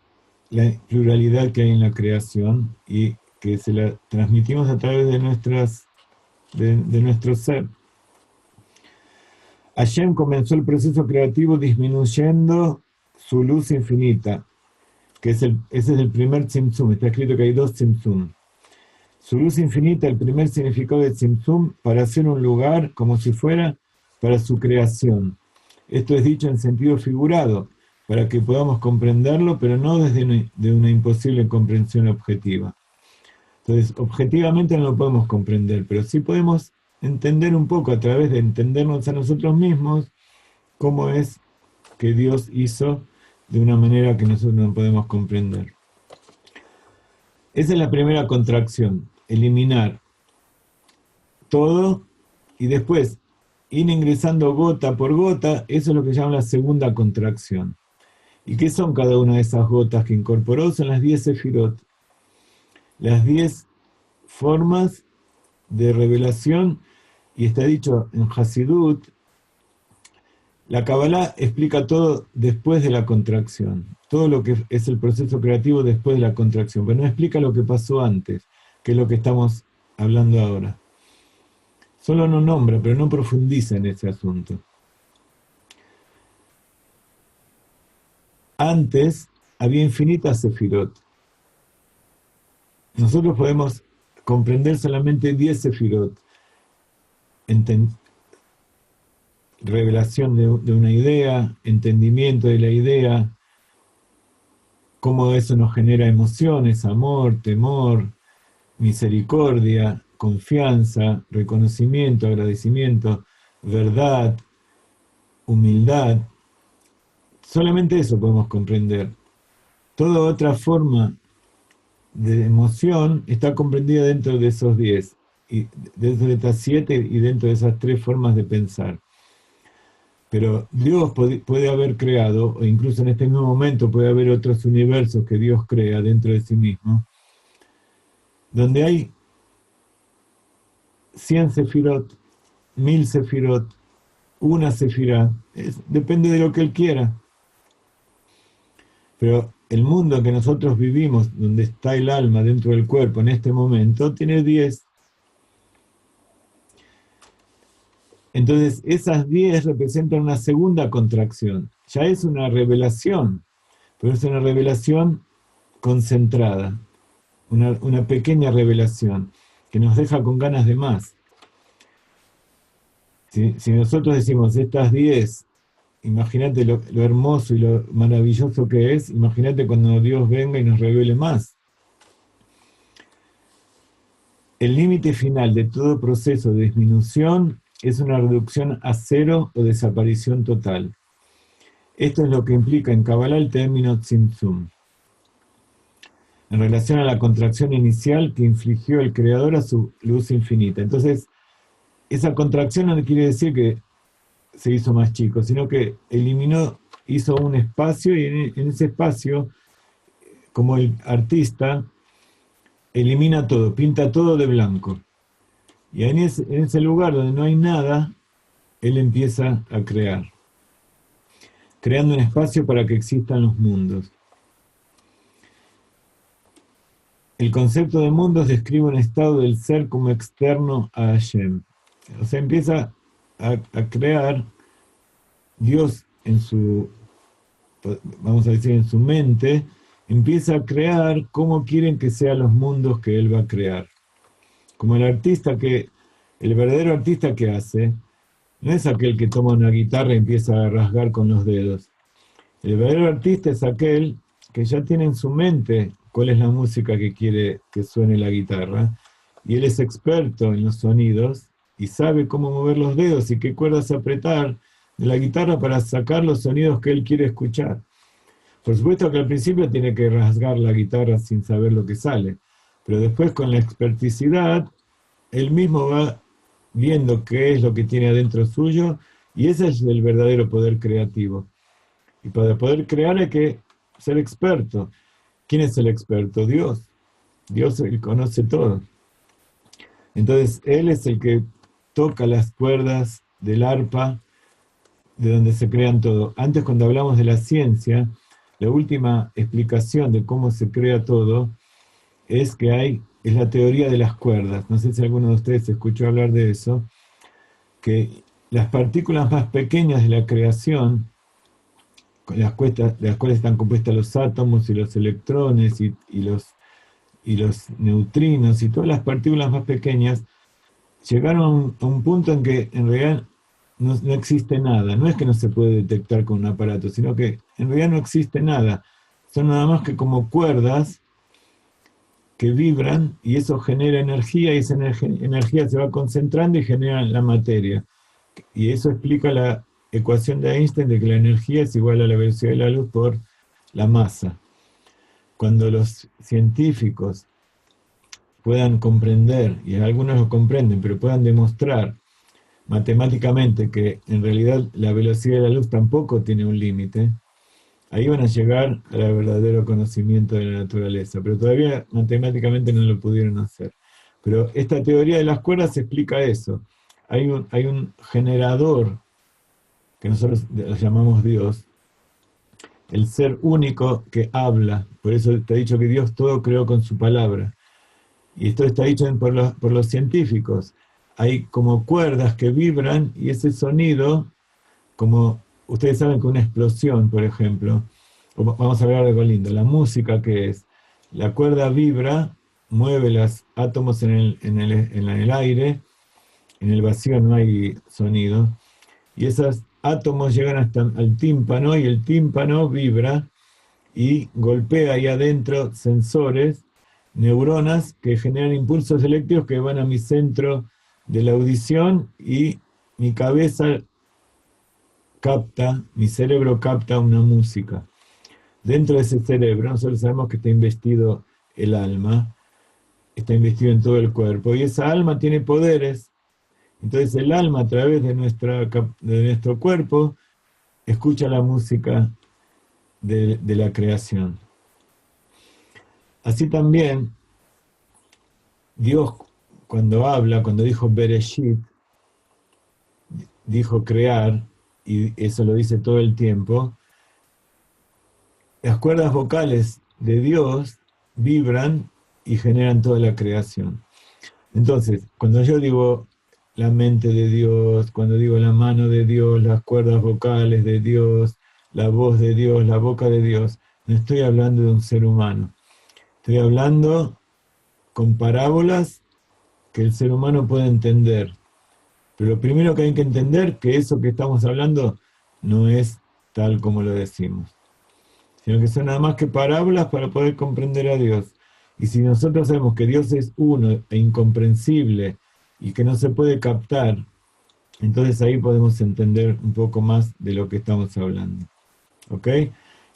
la pluralidad que hay en la creación y que se la transmitimos a través de nuestro ser. Hashem comenzó el proceso creativo disminuyendo su luz infinita, que ese es el primer tzimtzum. Está escrito que hay 2 tzimtzum. Su luz infinita, el primer significado de tzimtzum, para hacer un lugar como si fuera para su creación. Esto es dicho en sentido figurado, para que podamos comprenderlo, pero no desde una imposible comprensión objetiva. Entonces, objetivamente no lo podemos comprender, pero sí podemos entender un poco a través de entendernos a nosotros mismos cómo es que Dios hizo de una manera que nosotros no podemos comprender. Esa es la primera contracción, eliminar todo y después ir ingresando gota por gota. Eso es lo que llaman la segunda contracción. ¿Y qué son cada una de esas gotas que incorporó? Son las 10 sefirot, las 10 formas de revelación, y está dicho en Hasidut, la Kabbalah explica todo después de la contracción, todo lo que es el proceso creativo después de la contracción, pero no explica lo que pasó antes, que es lo que estamos hablando ahora. Solo no nombra, pero no profundiza en ese asunto. Antes había infinitas sefirot. Nosotros podemos comprender solamente 10 sefirot. Revelación de una idea, entendimiento de la idea, cómo eso nos genera emociones, amor, temor, misericordia, confianza, reconocimiento, agradecimiento, verdad, humildad. Solamente eso podemos comprender. Toda otra forma de emoción está comprendida dentro de esos 10, y dentro de estas 7 y dentro de esas 3 formas de pensar. Pero Dios puede haber creado, o incluso en este mismo momento puede haber otros universos que Dios crea dentro de sí mismo, donde hay 100 sefirot, 1000 sefirot, una sefirá, depende de lo que Él quiera. Pero el mundo en que nosotros vivimos, donde está el alma dentro del cuerpo en este momento, tiene 10. Entonces, esas 10 representan una segunda contracción. Ya es una revelación, pero es una revelación concentrada, una pequeña revelación que nos deja con ganas de más. Si nosotros decimos estas 10, imagínate lo hermoso y lo maravilloso que es, imagínate cuando Dios venga y nos revele más. El límite final de todo proceso de disminución es una reducción a cero o desaparición total. Esto es lo que implica en Kabbalah el término tzimtzum, en relación a la contracción inicial que infligió el Creador a su luz infinita. Entonces, esa contracción no quiere decir que se hizo más chico, sino que eliminó, hizo un espacio y en ese espacio, como el artista, elimina todo, pinta todo de blanco. Y en ese lugar donde no hay nada, él empieza a crear, creando un espacio para que existan los mundos. El concepto de mundos describe un estado del ser como externo a Hashem. O sea, empieza a crear Dios en su, vamos a decir, en su mente, empieza a crear cómo quieren que sean los mundos que él va a crear. Como el verdadero artista que hace, no es aquel que toma una guitarra y empieza a rasgar con los dedos. El verdadero artista es aquel que ya tiene en su mente cuál es la música que quiere que suene la guitarra, y él es experto en los sonidos y sabe cómo mover los dedos y qué cuerdas apretar de la guitarra para sacar los sonidos que él quiere escuchar. Por supuesto que al principio tiene que rasgar la guitarra sin saber lo que sale, pero después con la experticidad, él mismo va viendo qué es lo que tiene adentro suyo, y ese es el verdadero poder creativo. Y para poder crear hay que ser experto. ¿Quién es el experto? Dios. Dios él conoce todo. Entonces, él es el que toca las cuerdas del arpa, de donde se crean todo. Antes, cuando hablamos de la ciencia, la última explicación de cómo se crea todo es la teoría de las cuerdas. No sé si alguno de ustedes escuchó hablar de eso, que las partículas más pequeñas de la creación, de las cuales están compuestos los átomos y los electrones y los neutrinos y todas las partículas más pequeñas, llegaron a un punto en que en realidad no existe nada. No es que no se puede detectar con un aparato, sino que en realidad no existe nada. Son nada más que como cuerdas que vibran y eso genera energía y esa energía se va concentrando y genera la materia. Y eso explica la ecuación de Einstein de que la energía es igual a la velocidad de la luz por la masa. Cuando los científicos puedan comprender, y algunos lo comprenden, pero puedan demostrar matemáticamente que en realidad la velocidad de la luz tampoco tiene un límite, ahí van a llegar al verdadero conocimiento de la naturaleza, pero todavía matemáticamente no lo pudieron hacer. Pero esta teoría de las cuerdas explica eso. Hay un generador, que nosotros lo llamamos Dios, el ser único que habla. Por eso está dicho que Dios todo creó con su palabra. Y esto está dicho por los científicos. Hay como cuerdas que vibran y ese sonido, como ustedes saben que una explosión, por ejemplo, vamos a hablar de algo lindo, la música que es, la cuerda vibra, mueve los átomos en el aire, en el vacío no hay sonido, y esos átomos llegan hasta al tímpano y el tímpano vibra y golpea ahí adentro sensores, neuronas que generan impulsos eléctricos que van a mi centro de la audición y mi cabeza mi cerebro capta una música. Dentro de ese cerebro nosotros sabemos que está investido el alma, está investido en todo el cuerpo y esa alma tiene poderes. Entonces el alma a través de nuestro cuerpo escucha la música de la creación. Así también Dios cuando dijo Bereshit, dijo crear, y eso lo dice todo el tiempo, las cuerdas vocales de Dios vibran y generan toda la creación. Entonces, cuando yo digo la mente de Dios, cuando digo la mano de Dios, las cuerdas vocales de Dios, la voz de Dios, la boca de Dios, no estoy hablando de un ser humano. Estoy hablando con parábolas que el ser humano puede entender. Pero lo primero que hay que entender es que eso que estamos hablando no es tal como lo decimos, sino que son nada más que parábolas para poder comprender a Dios. Y si nosotros sabemos que Dios es uno e incomprensible y que no se puede captar, entonces ahí podemos entender un poco más de lo que estamos hablando. ¿Ok?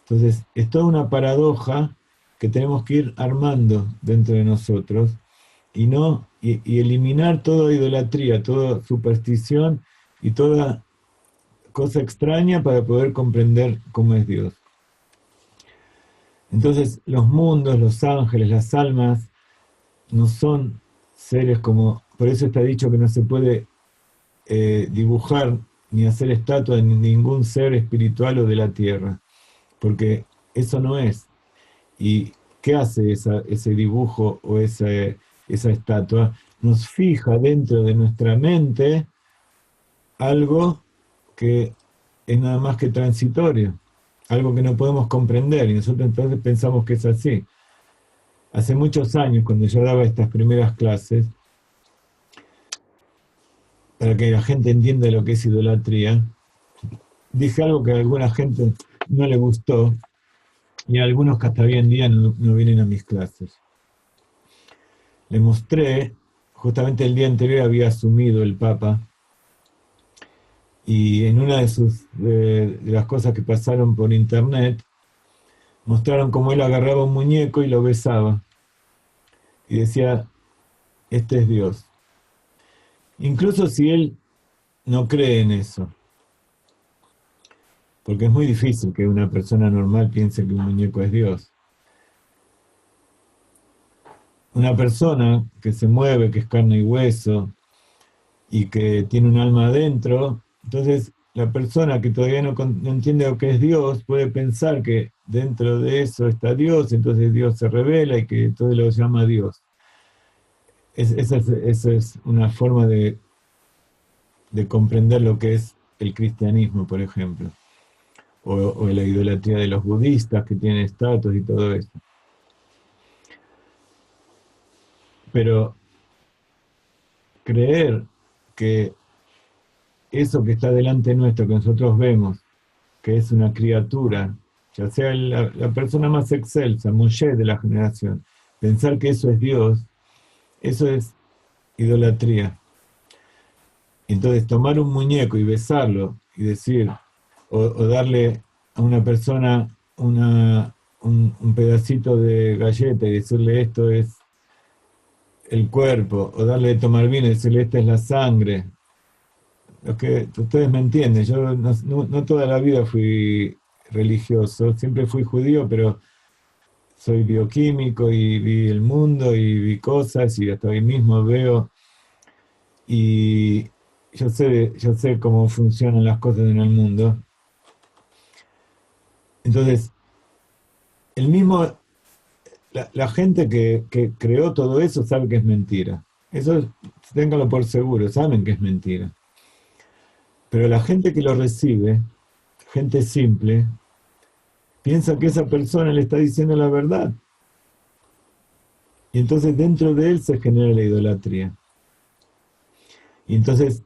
Entonces, es toda una paradoja que tenemos que ir armando dentro de nosotros y eliminar toda idolatría, toda superstición y toda cosa extraña para poder comprender cómo es Dios. Entonces, los mundos, los ángeles, las almas, no son seres como, por eso está dicho que no se puede dibujar ni hacer estatua de ningún ser espiritual o de la tierra, porque eso no es. ¿Y qué hace ese dibujo o esa estatua? Nos fija dentro de nuestra mente algo que es nada más que transitorio, algo que no podemos comprender, y nosotros entonces pensamos que es así. Hace muchos años, cuando yo daba estas primeras clases, para que la gente entienda lo que es idolatría, dije algo que a alguna gente no le gustó, y a algunos que hasta hoy en día no vienen a mis clases. Le mostré, justamente el día anterior había asumido el Papa, y en una de las cosas que pasaron por internet, mostraron cómo él agarraba un muñeco y lo besaba, y decía, este es Dios. Incluso si él no cree en eso, porque es muy difícil que una persona normal piense que un muñeco es Dios. Una persona que se mueve, que es carne y hueso, y que tiene un alma adentro, entonces la persona que todavía no entiende lo que es Dios puede pensar que dentro de eso está Dios, entonces Dios se revela y que todo lo llama Dios. Esa es una forma de comprender lo que es el cristianismo, por ejemplo, o la idolatría de los budistas que tienen estatuas y todo eso. Pero creer que eso que está delante nuestro, que nosotros vemos, que es una criatura, ya sea la persona más excelsa, Moshe de la generación, pensar que eso es Dios, eso es idolatría. Entonces tomar un muñeco y besarlo y decir, o darle a una persona un pedacito de galleta y decirle esto es el cuerpo, o darle de tomar vino y decirle esta es la sangre. Lo que ustedes me entienden, yo no toda la vida fui religioso, siempre fui judío, pero soy bioquímico y vi el mundo y vi cosas y hasta hoy mismo veo y yo sé cómo funcionan las cosas en el mundo. Entonces, el mismo, la gente que creó todo eso sabe que es mentira. Eso ténganlo por seguro, saben que es mentira. Pero la gente que lo recibe, gente simple, piensa que esa persona le está diciendo la verdad. Y entonces dentro de él se genera la idolatría. Y entonces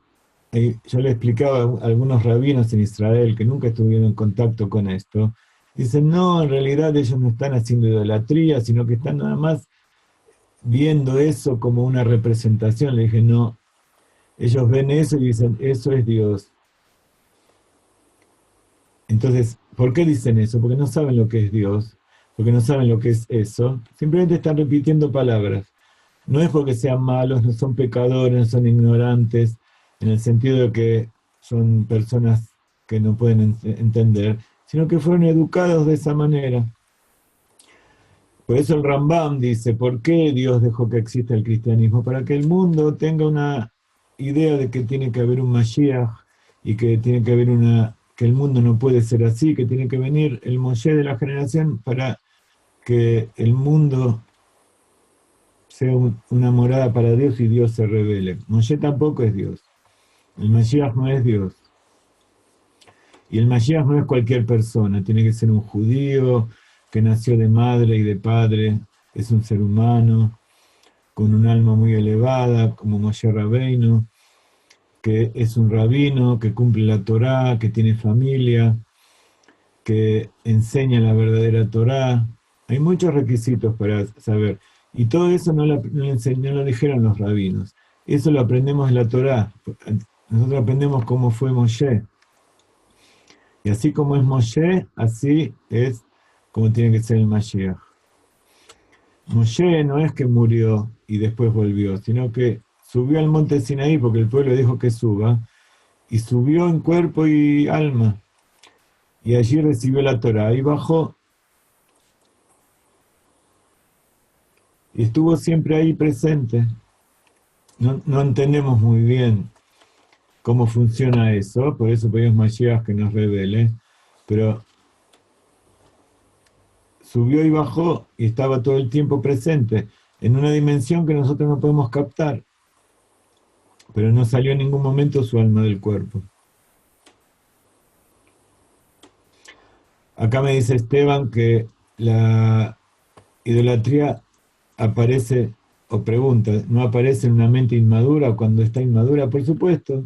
yo le explicaba a algunos rabinos en Israel que nunca estuvieron en contacto con esto. Dicen, no, en realidad ellos no están haciendo idolatría, sino que están nada más viendo eso como una representación. Le dije, no, ellos ven eso y dicen, eso es Dios. Entonces, ¿por qué dicen eso? Porque no saben lo que es Dios, porque no saben lo que es eso. Simplemente están repitiendo palabras. No es porque sean malos, no son pecadores, no son ignorantes, en el sentido de que son personas que no pueden entender, sino que fueron educados de esa manera. Por eso el Rambam dice, ¿por qué Dios dejó que exista el cristianismo? Para que el mundo tenga una idea de que tiene que haber un Mashiach y que tiene que haber una que el mundo no puede ser así, que tiene que venir el Moshe de la generación para que el mundo sea una morada para Dios y Dios se revele. Moshe tampoco es Dios. El Mashiach no es Dios. Y el Mashiach no es cualquier persona, tiene que ser un judío que nació de madre y de padre, es un ser humano, con un alma muy elevada, como Moshe Rabbeinu, que es un rabino, que cumple la Torá, que tiene familia, que enseña la verdadera Torá. Hay muchos requisitos para saber. Y todo eso no lo dijeron los rabinos. Eso lo aprendemos en la Torá. Nosotros aprendemos cómo fue Moshe. Y así como es Moshe, así es como tiene que ser el Mashiach. Moshe no es que murió y después volvió, sino que subió al monte Sinaí porque el pueblo dijo que suba, y subió en cuerpo y alma, y allí recibió la Torá, y bajó, y estuvo siempre ahí presente. No entendemos muy bien cómo funciona eso, por eso pedimos Mashiach que nos revele, pero subió y bajó y estaba todo el tiempo presente en una dimensión que nosotros no podemos captar, pero no salió en ningún momento su alma del cuerpo. Acá me dice Esteban que la idolatría aparece, o pregunta, ¿no aparece en una mente inmadura o cuando está inmadura? Por supuesto,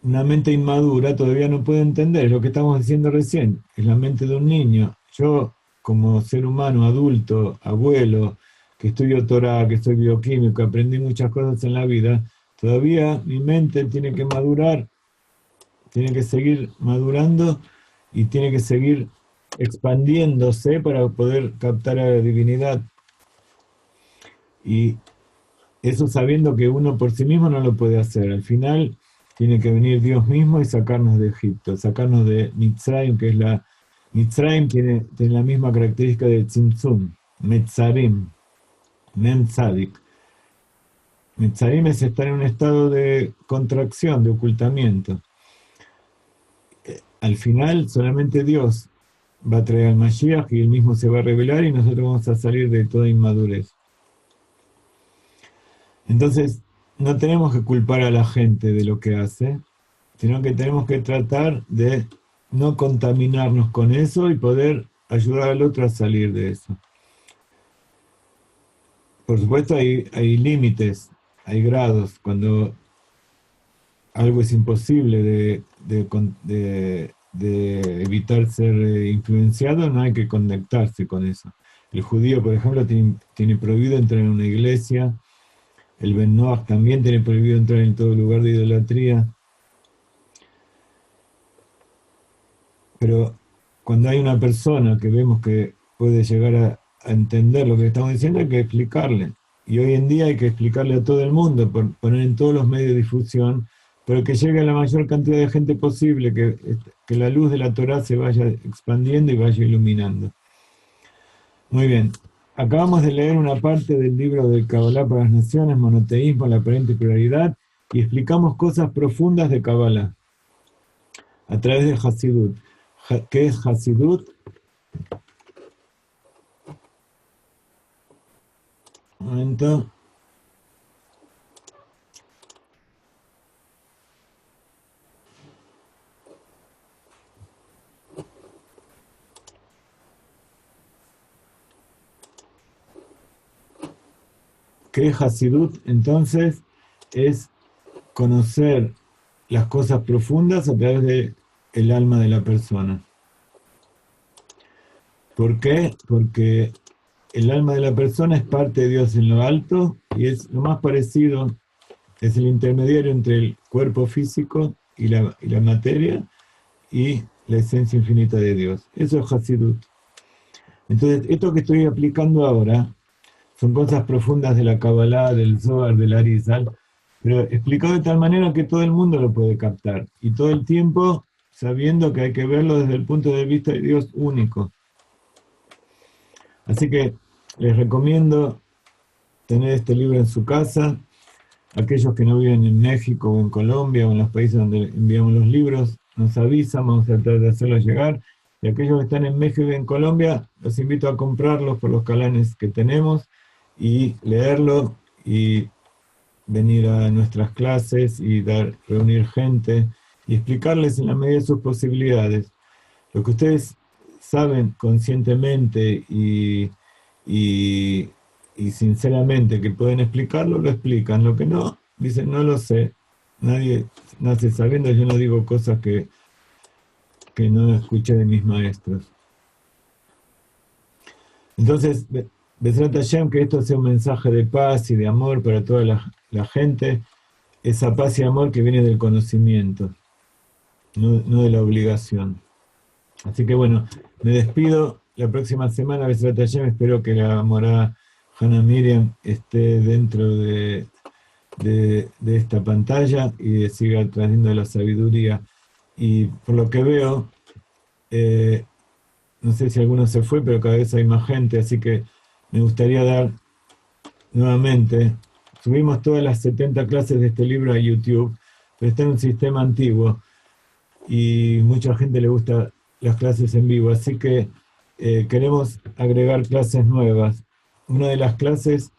una mente inmadura todavía no puede entender, es lo que estamos diciendo recién, es la mente de un niño. Yo, como ser humano, adulto, abuelo, que estudio Torah, que soy bioquímico, aprendí muchas cosas en la vida, todavía mi mente tiene que madurar, tiene que seguir madurando y tiene que seguir expandiéndose para poder captar a la divinidad. Y eso sabiendo que uno por sí mismo no lo puede hacer. Al final tiene que venir Dios mismo y sacarnos de Egipto, sacarnos de Mitzrayim, que es la... Mitzrayim tiene la misma característica de Tzimtzum, Metzarim, Mem Tzadik. Metzarim es estar en un estado de contracción, de ocultamiento. Al final solamente Dios va a traer al Mashiach y él mismo se va a revelar y nosotros vamos a salir de toda inmadurez. Entonces, no tenemos que culpar a la gente de lo que hace, sino que tenemos que tratar de no contaminarnos con eso y poder ayudar al otro a salir de eso. Por supuesto, hay límites, hay grados. Cuando algo es imposible de evitar ser influenciado, no hay que conectarse con eso. El judío, por ejemplo, tiene prohibido entrar en una iglesia. El Ben Noach también tiene prohibido entrar en todo lugar de idolatría. Pero cuando hay una persona que vemos que puede llegar a entender lo que estamos diciendo, hay que explicarle. Y hoy en día hay que explicarle a todo el mundo, poner en todos los medios de difusión, pero que llegue a la mayor cantidad de gente posible, que la luz de la Torá se vaya expandiendo y vaya iluminando. Muy bien. Acabamos de leer una parte del libro del Kabbalah para las Naciones, Monoteísmo, la aparente pluralidad, y explicamos cosas profundas de Kabbalah a través de Hasidut. ¿Qué es Hasidut? Un momento. ¿Qué es Hasidut? Entonces, es conocer las cosas profundas a través del alma de la persona. ¿Por qué? Porque el alma de la persona es parte de Dios en lo alto y es lo más parecido, es el intermediario entre el cuerpo físico y la materia y la esencia infinita de Dios. Eso es Hasidut. Entonces, esto que estoy aplicando ahora son cosas profundas de la Kabbalah, del Zohar, del Arizal, pero explicado de tal manera que todo el mundo lo puede captar y todo el tiempo sabiendo que hay que verlo desde el punto de vista de Dios único. Así que les recomiendo tener este libro en su casa. Aquellos que no viven en México o en Colombia o en los países donde enviamos los libros, nos avisan, vamos a tratar de hacerlos llegar. Y aquellos que están en México y en Colombia, los invito a comprarlos por los canales que tenemos y leerlo y venir a nuestras clases y reunir gente y explicarles en la medida de sus posibilidades. Lo que ustedes saben conscientemente y, y sinceramente que pueden explicarlo, lo explican. Lo que no, dicen, no lo sé. Nadie nace sabiendo, yo no digo cosas que no escuché de mis maestros. Entonces, Besrat Hashem, que esto sea un mensaje de paz y de amor para toda la gente, esa paz y amor que viene del conocimiento, no de la obligación. Así que bueno, me despido. La próxima semana, Besrat Hashem, espero que la morá Hannah Miriam esté dentro de esta pantalla y siga trayendo la sabiduría. Y por lo que veo, no sé si alguno se fue, pero cada vez hay más gente, así que me gustaría dar nuevamente, subimos todas las 70 clases de este libro a YouTube, pero está en un sistema antiguo y mucha gente le gusta las clases en vivo, así que queremos agregar clases nuevas. Una de las clases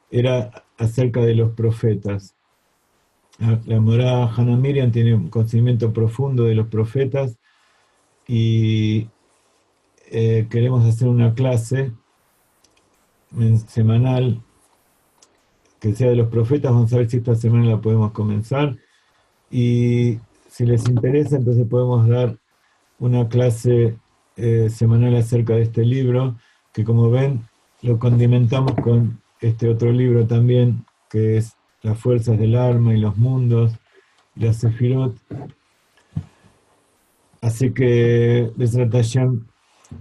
era acerca de los profetas. La morada Hannah Miriam tiene un conocimiento profundo de los profetas y queremos hacer una clase semanal que sea de los profetas. Vamos a ver si esta semana la podemos comenzar y si les interesa entonces podemos dar una clase semanal acerca de este libro que, como ven, lo condimentamos con este otro libro también que es Las fuerzas del alma y los mundos, la Sefirot. Así que Besrat Hashem,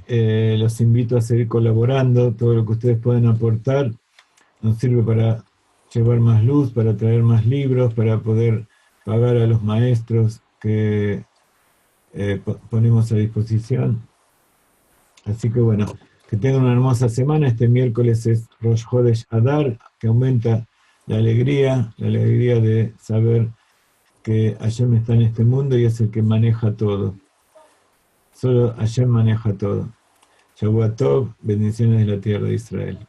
los invito a seguir colaborando. Todo lo que ustedes pueden aportar nos sirve para llevar más luz, para traer más libros, para poder pagar a los maestros que ponemos a disposición. Así que bueno, que tengan una hermosa semana. Este miércoles es Rosh Chodesh Adar, que aumenta la alegría de saber que Hashem está en este mundo y es el que maneja todo. Solo Hashem maneja todo. Shavua Tov, bendiciones de la tierra de Israel.